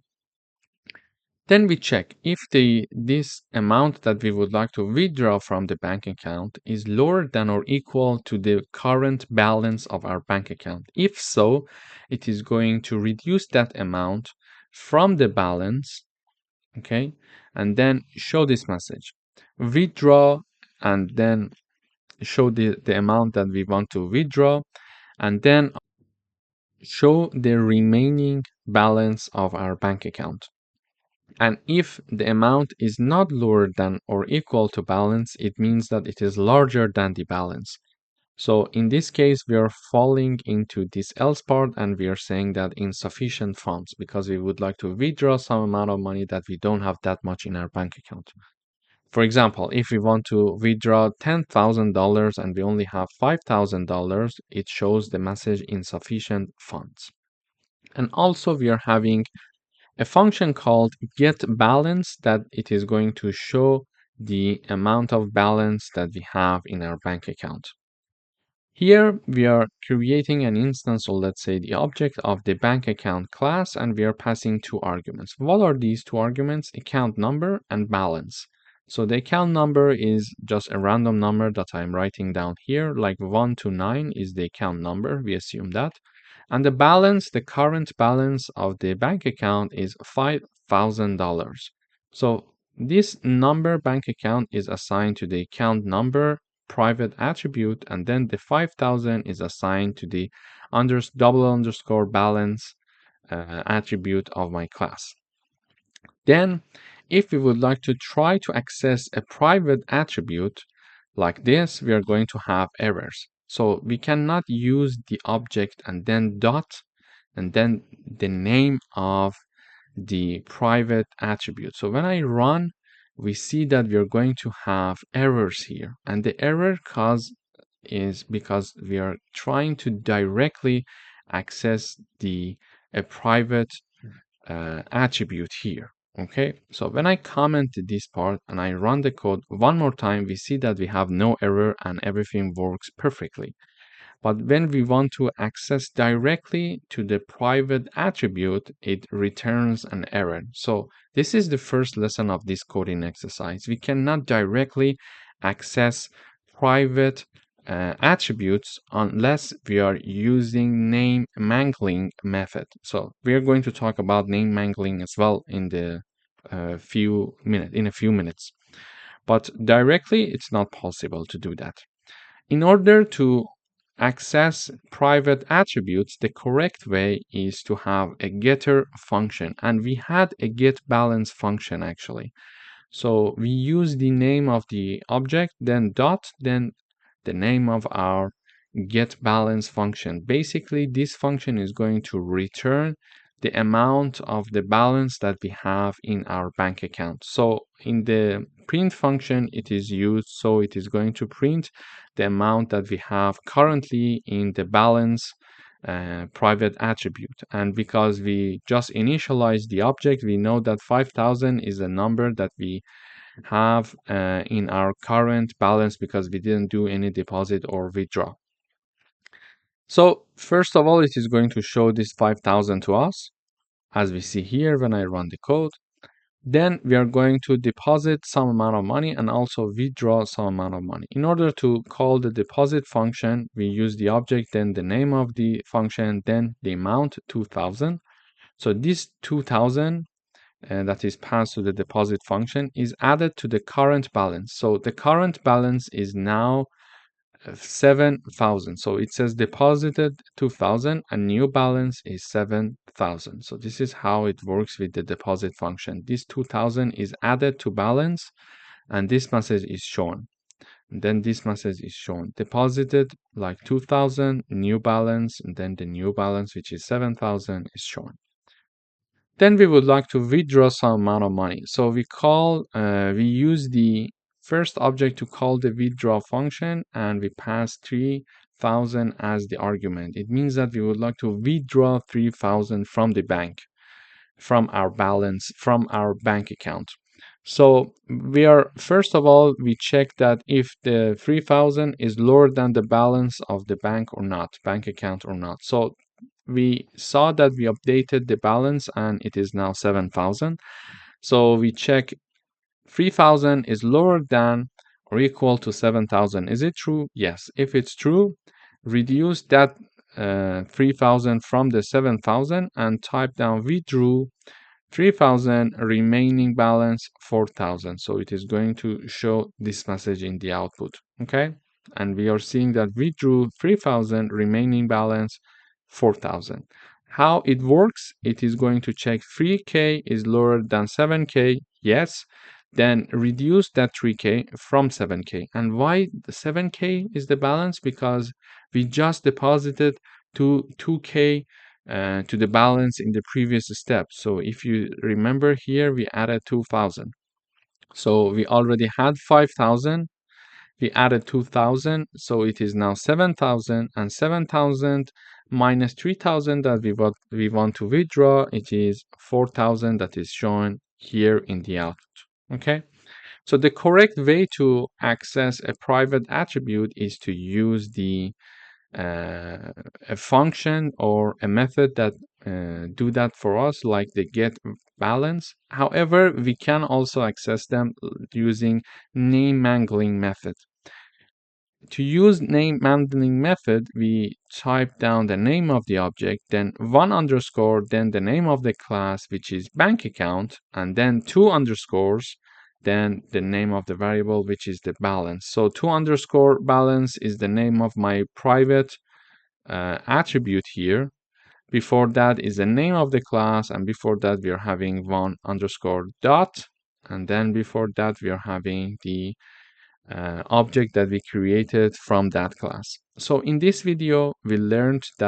Then we check if this amount that we would like to withdraw from the bank account is lower than or equal to the current balance of our bank account. If so, it is going to reduce that amount from the balance, okay, and then show this message, withdraw, and then show the amount that we want to withdraw, and then show the remaining balance of our bank account. And if the amount is not lower than or equal to balance, it means that it is larger than the balance. So in this case, we are falling into this else part and we are saying that insufficient funds because we would like to withdraw some amount of money that we don't have that much in our bank account. For example, if we want to withdraw $10,000 and we only have $5,000, it shows the message insufficient funds. And also we are having a function called getBalance that it is going to show the amount of balance that we have in our bank account. Here we are creating an instance, or let's say the object of the bank account class, and we are passing two arguments. What are these two arguments? Account number and balance. So the account number is just a random number that I'm writing down here, like 1 to 9 is the account number, we assume that. And the balance, the current balance of the bank account is $5,000. So this number bank account is assigned to the account number private attribute, and then the 5,000 is assigned to the double underscore balance attribute of my class. Then, if we would like to try to access a private attribute like this, we are going to have errors. So we cannot use the object and then dot and then the name of the private attribute. So when I run, we see that we are going to have errors here. And the error cause is because we are trying to directly access a private attribute here. Okay, so when I comment this part and I run the code one more time, we see that we have no error and everything works perfectly. But when we want to access directly to the private attribute, it returns an error. So this is the first lesson of this coding exercise. We cannot directly access private attributes unless we are using name mangling method. So we are going to talk about name mangling as well in a few minutes. But directly, it's not possible to do that. In order to access private attributes, the correct way is to have a getter function. And we had a getBalance function actually. So we use the name of the object, then dot, then the name of our getBalance function. Basically, this function is going to return the amount of the balance that we have in our bank account. So in the print function, it is used, so it is going to print the amount that we have currently in the balance private attribute. And because we just initialized the object, we know that 5,000 is a number that we have in our current balance because we didn't do any deposit or withdraw. So first of all, it is going to show this 5,000 to us, as we see here when I run the code. Then we are going to deposit some amount of money and also withdraw some amount of money. In order to call the deposit function, we use the object, then the name of the function, then the amount, 2,000. So this 2,000 that is passed to the deposit function is added to the current balance. So the current balance is now 7,000. So it says deposited 2,000 and new balance is 7,000. So this is how it works with the deposit function. This 2,000 is added to balance and this message is shown. And then this message is shown deposited like 2,000, new balance, and then the new balance, which is 7,000, is shown. Then we would like to withdraw some amount of money. So we use the first object to call the withdraw function and we pass 3,000 as the argument. It means that we would like to withdraw 3,000 from the bank, from our balance, from our bank account. So first of all, we check that if the 3,000 is lower than the balance of the bank or not, bank account or not. So we saw that we updated the balance and it is now 7,000. So we check 3,000 is lower than or equal to 7,000. Is it true? Yes. If it's true, reduce that 3,000 from the 7,000 and type down withdrew 3,000 remaining balance 4,000. So it is going to show this message in the output. Okay. And we are seeing that withdrew 3,000 remaining balance 4,000. How it works, it is going to check 3K is lower than 7K. Yes. Then reduce that 3K from 7K. And why the 7K is the balance? Because we just deposited 2K to the balance in the previous step. So if you remember here, we added 2,000. So we already had 5,000. We added 2,000, so it is now 7,000, and 7,000 minus 3,000 that we want to withdraw, it is 4,000 that is shown here in the output. Okay, so the correct way to access a private attribute is to use a function or a method that do that for us, like the get balance. However, we can also access them using name mangling method. To use name mangling method, we type down the name of the object, then 1 underscore, then the name of the class, which is bank account, and then 2 underscores, then the name of the variable, which is the balance. So 2 underscore balance is the name of my private attribute here. Before that is the name of the class, and before that we are having 1 underscore dot, and then before that we are having the object that we created from that class. So in this video, we learned we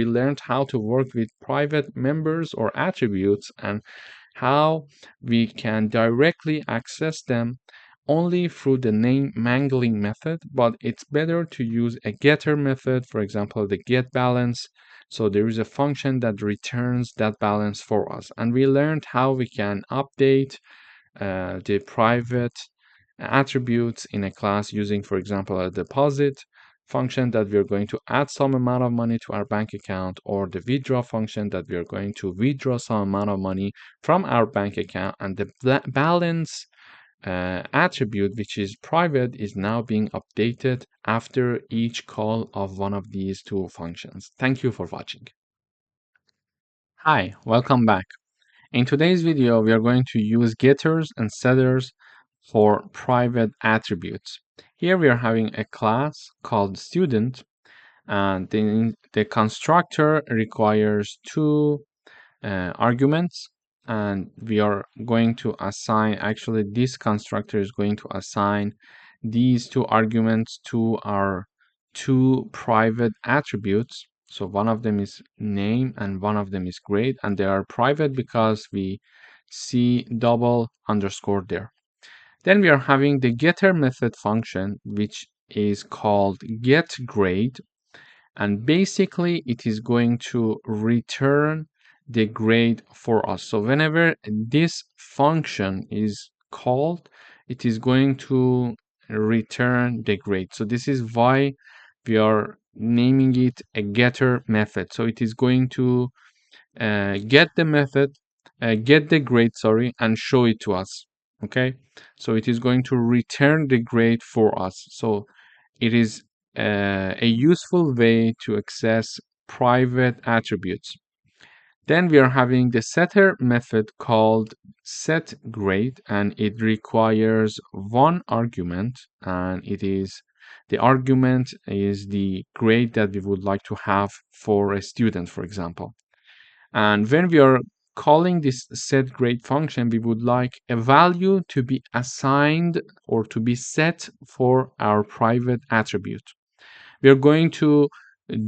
learned how to work with private members or attributes, and how we can directly access them only through the name mangling method, but it's better to use a getter method, for example, the get balance. So there is a function that returns that balance for us. And we learned how we can update the private attributes in a class using, for example, a deposit function that we are going to add some amount of money to our bank account, or the withdraw function that we are going to withdraw some amount of money from our bank account, and the balance attribute, which is private, is now being updated after each call of one of these two functions. Thank you for watching. Hi, welcome back. In today's video, we are going to use getters and setters for private attributes. Here we are having a class called student, and the constructor requires two arguments, and we are going to assign, actually this constructor is going to assign these two arguments to our two private attributes. So one of them is name and one of them is grade, and they are private because we see double underscore there. Then we are having the getter method function, which is called getGrade, and basically it is going to return the grade for us. So whenever this function is called, it is going to return the grade. So this is why we are naming it a getter method. So it is going to get the method, get the grade, sorry, and show it to us. Okay, so it is going to return the grade for us. So it is a useful way to access private attributes. Then we are having the setter method called setGrade, and it requires one argument, and the argument is the grade that we would like to have for a student, for example. And when we are calling this setGrade function, we would like a value to be assigned or to be set for our private attribute. We are going to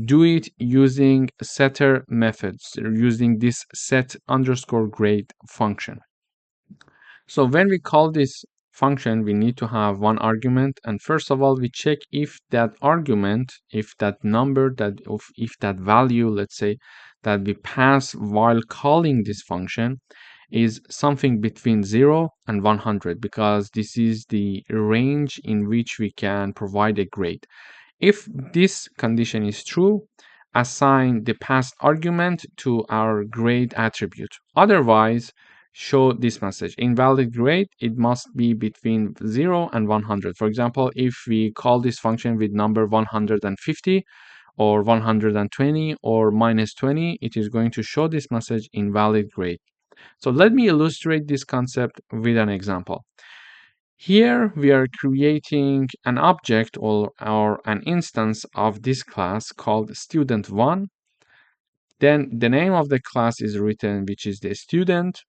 do it using setter methods, using this set underscore grade function. So when we call this function, we need to have one argument, and first of all we check if that argument, if that number, if that value, let's say, that we pass while calling this function is something between 0 and 100, because this is the range in which we can provide a grade. If this condition is true, assign the passed argument to our grade attribute. Otherwise, show this message: invalid grade. It must be between 0 and 100. For example, if we call this function with number 150 or 120 or -20, it is going to show this message invalid grade. So let me illustrate this concept with an example. Here we are creating an object or an instance of this class called student1. Then the name of the class is written, which is the student.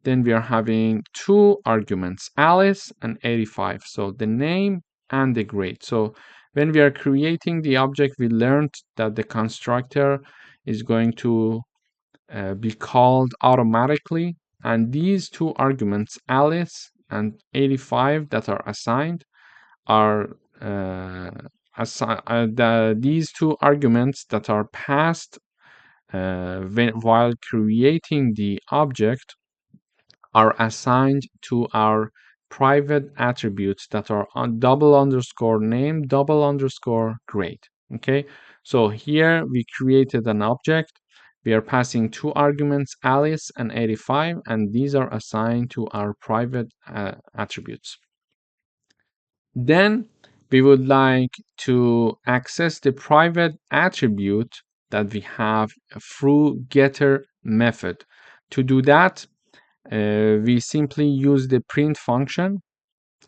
Then we are having two arguments, Alice and 85. So the name and the grade. So when we are creating the object, we learned that the constructor is going to be called automatically And these two arguments, Alice and 85, that are assigned are these two arguments that are passed while creating the object are assigned to our private attributes that are on double underscore name, double underscore grade. Okay, so here we created an object. We are passing two arguments, Alice and 85, and these are assigned to our private attributes. Then we would like to access the private attribute that we have through getter method. To do that, we simply use the print function.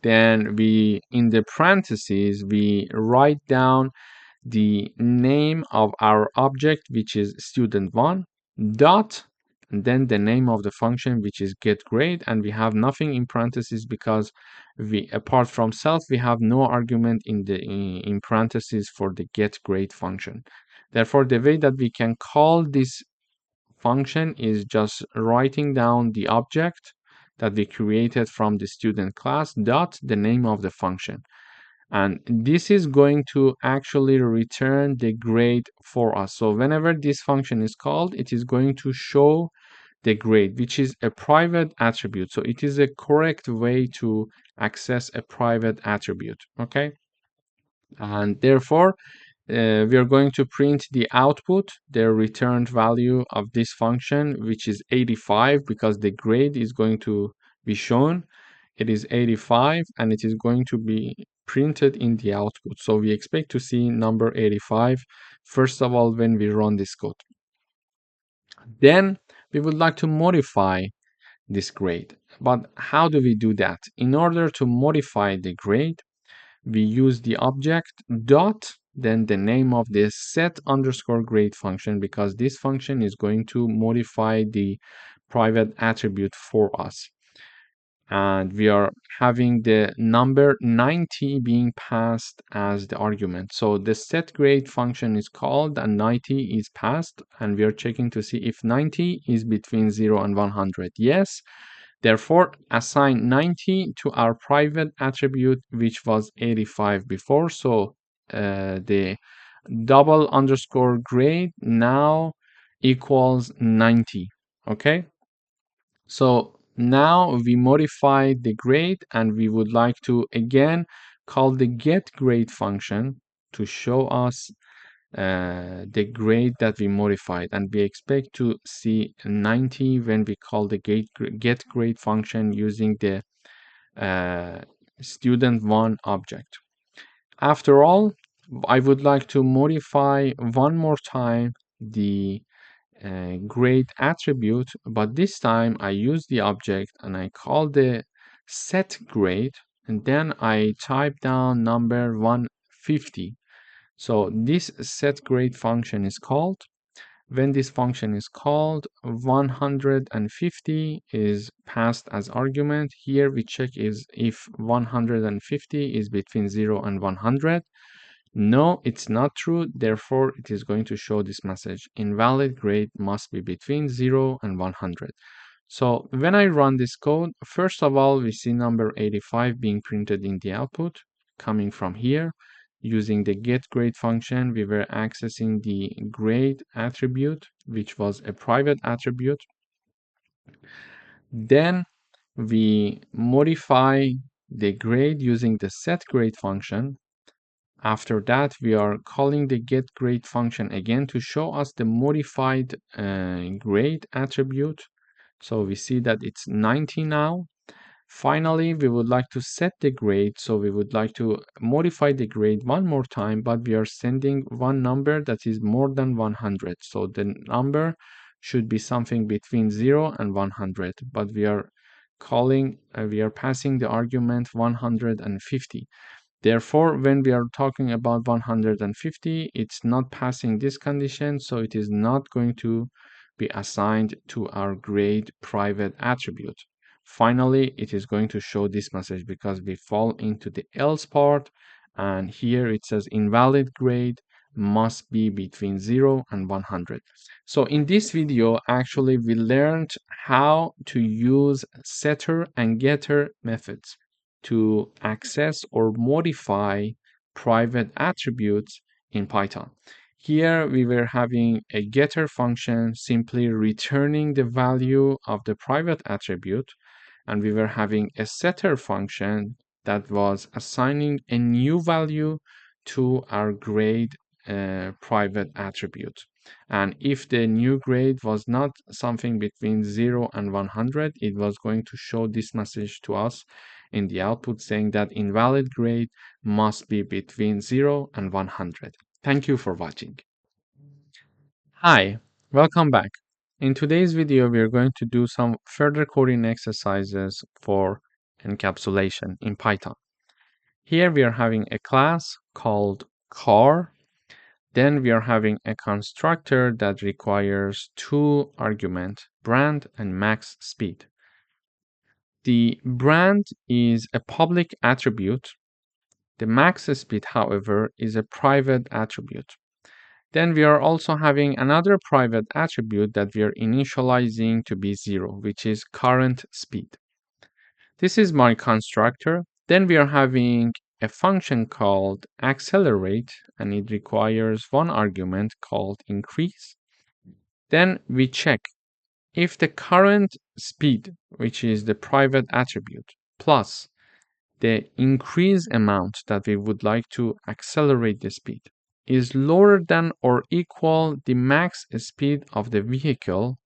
Then in the parentheses, we write down the name of our object, which is student1, dot, and then the name of the function, which is getGrade, and we have nothing in parentheses because apart from self, we have no argument in parentheses for the getGrade function. Therefore, the way that we can call this function is just writing down the object that we created from the student class dot the name of the function. And this is going to actually return the grade for us. So whenever this function is called, it is going to show the grade, which is a private attribute. So it is a correct way to access a private attribute. Okay. And therefore, we are going to print the output, the returned value of this function, which is 85, because the grade is going to be shown. It is 85, and it is going to be printed in the output. So we expect to see number 85, first of all, when we run this code. Then we would like to modify this grade. But how do we do that? In order to modify the grade, we use the object dot then the name of the set underscore grade function, because this function is going to modify the private attribute for us. And we are having the number 90 being passed as the argument. So the set grade function is called and 90 is passed, and we are checking to see if 90 is between 0 and 100. Yes. Therefore, assign 90 to our private attribute, which was 85 before. So the double underscore grade now equals 90. Okay. So now we modify the grade, and we would like to again call the getGrade function to show us the grade that we modified, and we expect to see 90 when we call the getGrade function using the student1 object. After all, I would like to modify one more time the grade attribute, but this time I use the object and I call the set grade, and then I type down number 150. So this set grade function is called. When this function is called, 150 is passed as argument. Here we check is if 150 is between 0 and 100. No, it's not true. Therefore, it is going to show this message. Invalid grade must be between 0 and 100. So when I run this code, first of all, we see number 85 being printed in the output coming from here. Using the getGrade function, we were accessing the grade attribute, which was a private attribute. Then we modify the grade using the setGrade function. After that, we are calling the getGrade function again to show us the modified grade attribute. So we see that it's 90 now. Finally, we would like to set the grade. So we would like to modify the grade one more time, but we are sending one number that is more than 100. So the number should be something between 0 and 100, but we are passing the argument 150. Therefore, when we are talking about 150, it's not passing this condition, so it is not going to be assigned to our grade private attribute. Finally, it is going to show this message because we fall into the else part, and here it says invalid grade must be between 0 and 100. So in this video, actually, we learned how to use setter and getter methods to access or modify private attributes in Python. Here we were having a getter function simply returning the value of the private attribute, and we were having a setter function that was assigning a new value to our grade private attribute. And if the new grade was not something between 0 and 100, it was going to show this message to us in the output saying that invalid grade must be between 0 and 100. Thank you for watching. Hi, welcome back. In today's video, we are going to do some further coding exercises for encapsulation in Python. Here we are having a class called car. Then we are having a constructor that requires two arguments, brand and max speed. The brand is a public attribute. The max speed, however, is a private attribute. Then we are also having another private attribute that we are initializing to be 0, which is current speed. This is my constructor. Then we are having a function called accelerate, and it requires one argument called increase. Then we check if the current speed, which is the private attribute, plus the increase amount that we would like to accelerate the speed is lower than or equal the max speed of the vehicle,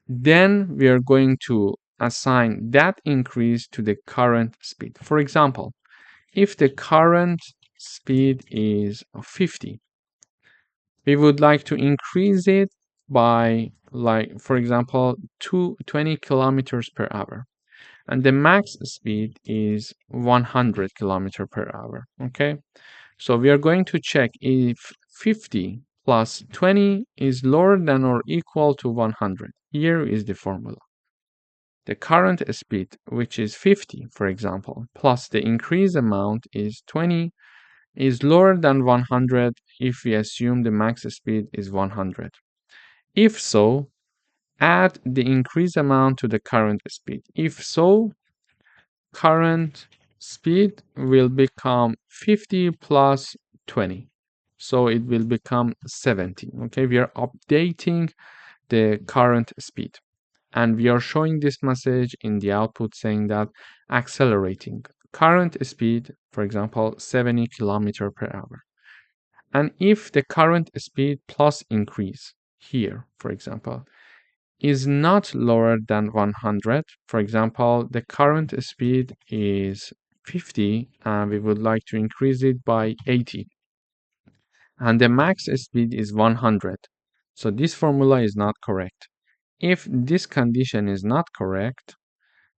then we are going to assign that increase to the current speed. For example, if the current speed is 50, we would like to increase it by, like, for example, 20 kilometers per hour. And the max speed is 100 kilometers per hour, okay? So we are going to check if 50 plus 20 is lower than or equal to 100. Here is the formula. The current speed, which is 50, for example, plus the increase amount is 20, is lower than 100 if we assume the max speed is 100. If so, add the increase amount to the current speed. If so, current speed will become 50 plus 20. So it will become 70. Okay, we are updating the current speed. And we are showing this message in the output saying that accelerating current speed, for example, 70 kilometer per hour. And if the current speed plus increase here, for example, is not lower than 100. For example, the current speed is 50 and we would like to increase it by 80. And the max speed is 100. So this formula is not correct. If this condition is not correct,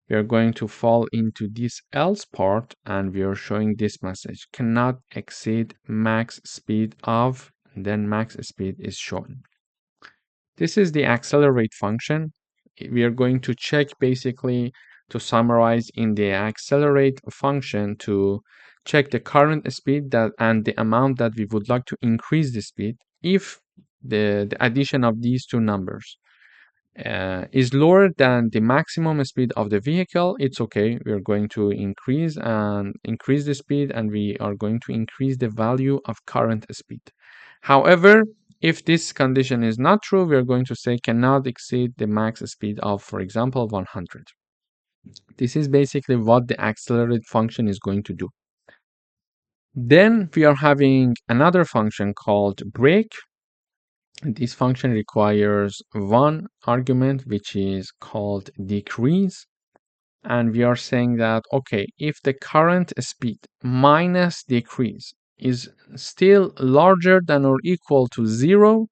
we are going to fall into this else part and we are showing this message, cannot exceed max speed of, and then max speed is shown. This is the accelerate function. We are going to check, basically, to summarize, in the accelerate function to check the current speed that and the amount that we would like to increase the speed. If the addition of these two numbers is lower than the maximum speed of the vehicle, it's okay. We are going to increase the speed, and we are going to increase the value of current speed. However, if this condition is not true, we are going to say cannot exceed the max speed of, for example, 100. This is basically what the accelerate function is going to do. Then we are having another function called break. This function requires one argument, which is called decrease. And we are saying that, okay, if the current speed minus decrease is still larger than or equal to 0,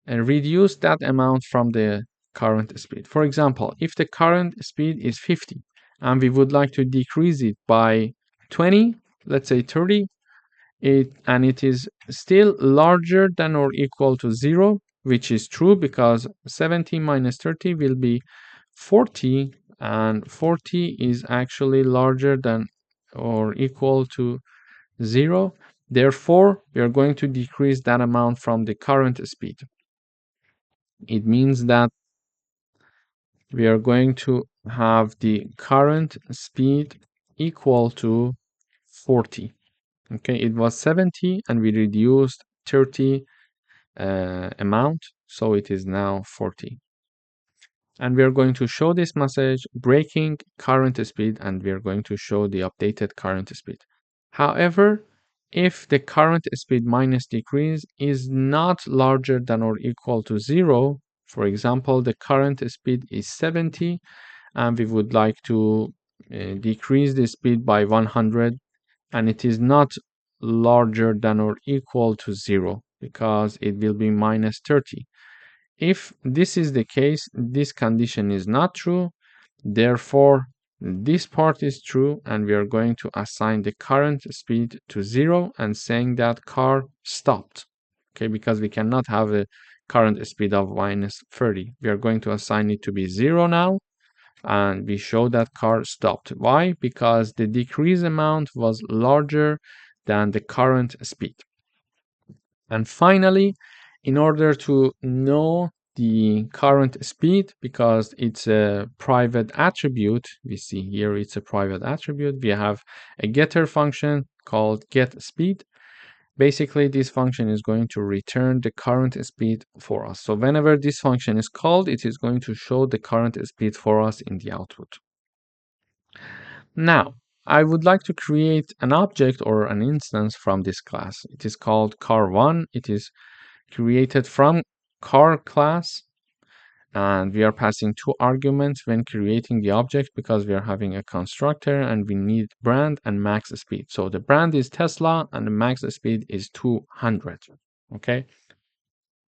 and reduce that amount from the current speed. For example, if the current speed is 50 and we would like to decrease it by 20, let's say 30, and it is still larger than or equal to 0, which is true because 70 minus 30 will be 40, and 40 is actually larger than or equal to 0. Therefore, we are going to decrease that amount from the current speed. It means that we are going to have the current speed equal to 40. Okay, it was 70 and we reduced 30 amount, so it is now 40. And we are going to show this message breaking current speed, and we are going to show the updated current speed. However, if the current speed minus decrease is not larger than or equal to 0, for example, the current speed is 70 and we would like to decrease the speed by 100, and it is not larger than or equal to 0 because it will be minus 30. If this is the case, this condition is not true. Therefore, this part is true, and we are going to assign the current speed to 0 and saying that car stopped. Okay, because we cannot have a current speed of minus 30. We are going to assign it to be 0 now, and we show that car stopped. Why? Because the decrease amount was larger than the current speed. And finally, in order to know the current speed, because it's a private attribute, we see here it's a private attribute, we have a getter function called getSpeed. Basically, this function is going to return the current speed for us. So whenever this function is called, it is going to show the current speed for us in the output. Now, I would like to create an object or an instance from this class. It is called car1. It is created from car class, and we are passing 2 arguments when creating the object because we are having a constructor and we need brand and max speed. So the brand is Tesla and the max speed is 200. Okay,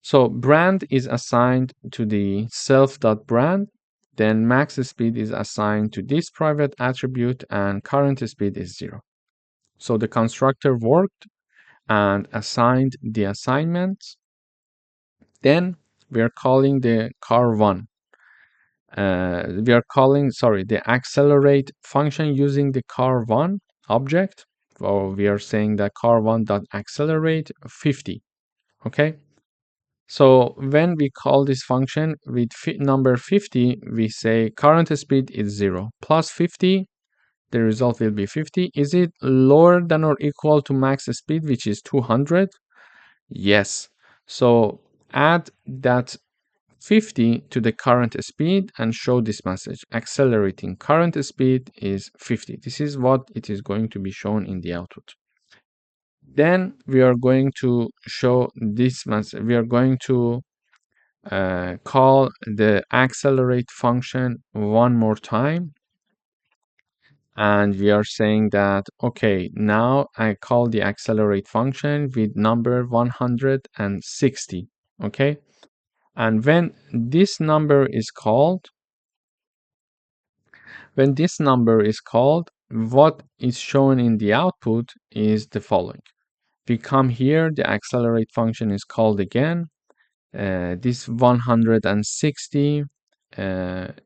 so brand is assigned to the self.brand, then max speed is assigned to this private attribute, and current speed is 0. So the constructor worked and assigned the assignments. Then we are calling the car1. We are calling, the accelerate function using the car1 object. Or we are saying that car1.accelerate 50. Okay. So when we call this function with number 50, we say current speed is 0 plus 50. The result will be 50. Is it lower than or equal to max speed, which is 200? Yes. So add that 50 to the current speed and show this message. Accelerating current speed is 50. This is what it is going to be shown in the output. Then we are going to show this message. We are going to call the accelerate function one more time. And we are saying that, okay, now I call the accelerate function with number 160. Okay. And when this number is called, what is shown in the output is the following. We come here, the accelerate function is called again. This 160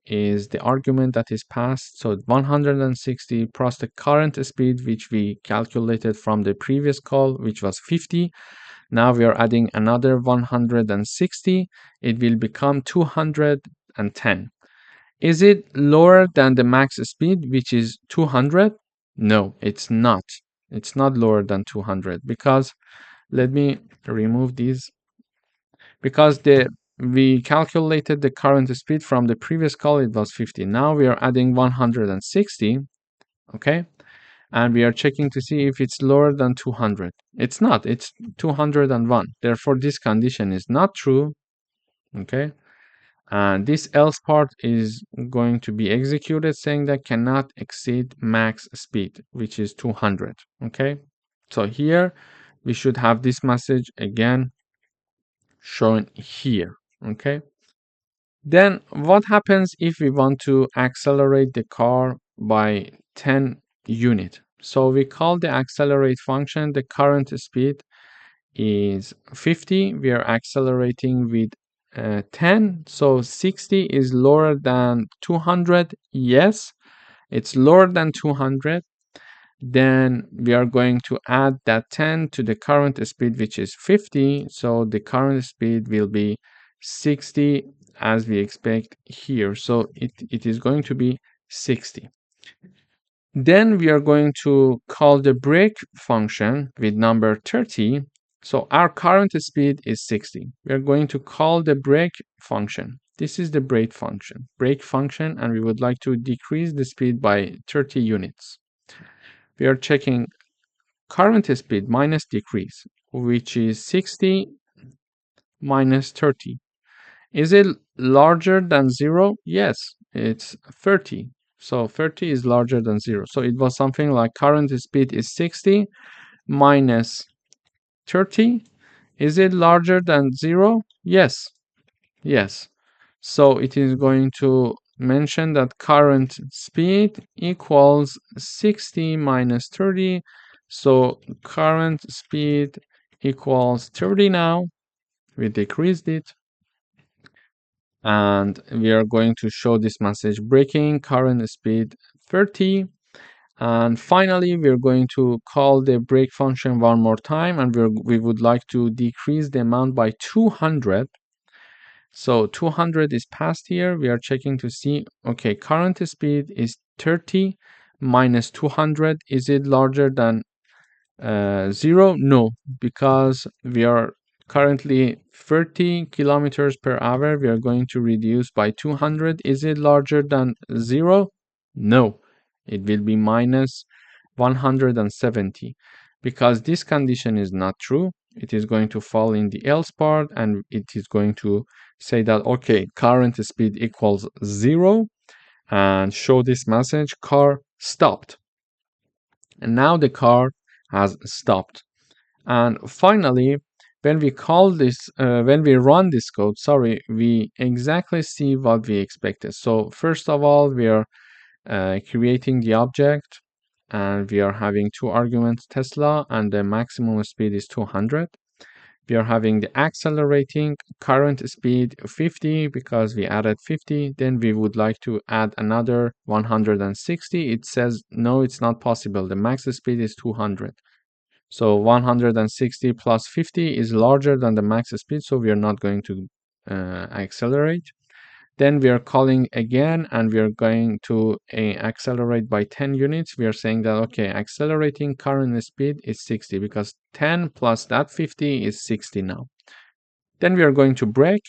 is the argument that is passed. So 160 plus the current speed, which we calculated from the previous call, which was 50. Now we are adding another 160. It will become 210. Is it lower than the max speed, which is 200? No, it's not. It's not lower than 200 because, let me remove these, because we calculated the current speed from the previous call, it was 50. Now we are adding 160, okay? And we are checking to see if it's lower than 200. It's not, it's 201. Therefore, this condition is not true, okay? And this else part is going to be executed saying that cannot exceed max speed, which is 200, okay? So here we should have this message again shown here, okay? Then what happens if we want to accelerate the car by 10 unit? So we call the accelerate function, the current speed is 50. We are accelerating with 10. So 60 is lower than 200. Yes, it's lower than 200. Then we are going to add that 10 to the current speed, which is 50. So the current speed will be 60 as we expect here. So it is going to be 60. Then we are going to call the break function with number 30. So our current speed is 60. We are going to call the break function. This is the break function, and we would like to decrease the speed by 30 units. We are checking current speed minus decrease, which is 60 minus 30. Is it larger than 0? Yes, it's 30. So 30 is larger than 0. So it was something like current speed is 60 minus 30. Is it larger than 0? Yes. Yes. So it is going to mention that current speed equals 60 minus 30. So current speed equals 30 now. We decreased it. And we are going to show this message breaking current speed 30. And finally, we're going to call the break function one more time, and we would like to decrease the amount by 200. So 200 is passed here. We are checking to see, okay, current speed is 30 minus 200. Is it larger than 0? No, because we are currently 30 kilometers per hour. We are going to reduce by 200. Is it larger than 0? No, it will be minus 170. Because this condition is not true, it is going to fall in the else part, and it is going to say that, okay, current speed equals 0, and show this message, car stopped. And now the car has stopped. And finally, when we call this, when we run this code, we exactly see what we expected. So first of all, we are creating the object, and we are having two arguments, Tesla, and the maximum speed is 200. We are having the accelerating current speed 50 because we added 50. Then we would like to add another 160. It says, no, it's not possible. The max speed is 200. So 160 plus 50 is larger than the max speed, so we are not going to accelerate. Then we are calling again, and we are going to accelerate by 10 units. We are saying that, okay, accelerating current speed is 60 because 10 plus that 50 is 60 now. Then we are going to break.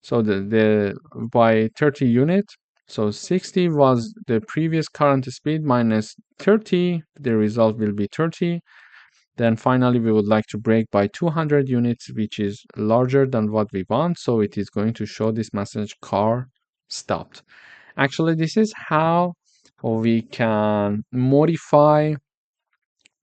So the by 30 units. So 60 was the previous current speed minus 30. The result will be 30. Then finally, we would like to break by 200 units, which is larger than what we want. So it is going to show this message, car stopped. Actually, this is how we can modify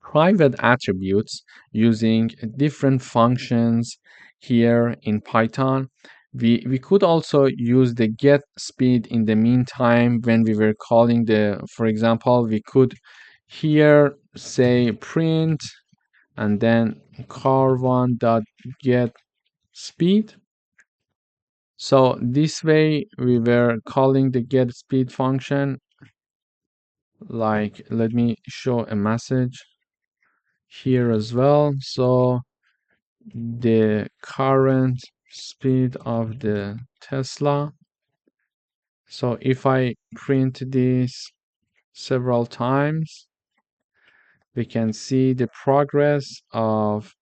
private attributes using different functions here in Python. We could also use the get speed in the meantime when we were calling for example, we could here say print and then car1.get speed. So this way we were calling the get speed function. Like, let me show a message here as well. So the current speed of the Tesla. So if I print this several times, we can see the progress of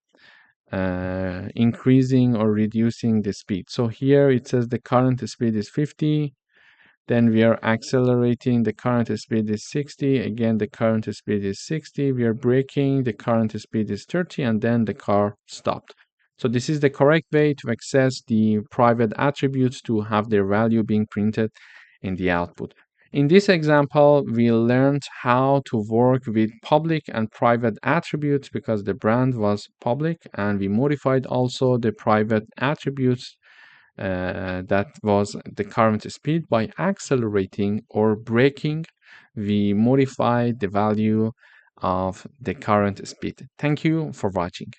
increasing or reducing the speed. So here it says the current speed is 50. Then we are accelerating, the current speed is 60. Again, the current speed is 60. We are braking, the current speed is 30, and then the car stopped. So this is the correct way to access the private attributes to have their value being printed in the output. In this example, we learned how to work with public and private attributes because the brand was public, and we modified also the private attributes that was the current speed. By accelerating or braking, we modify the value of the current speed. Thank you for watching.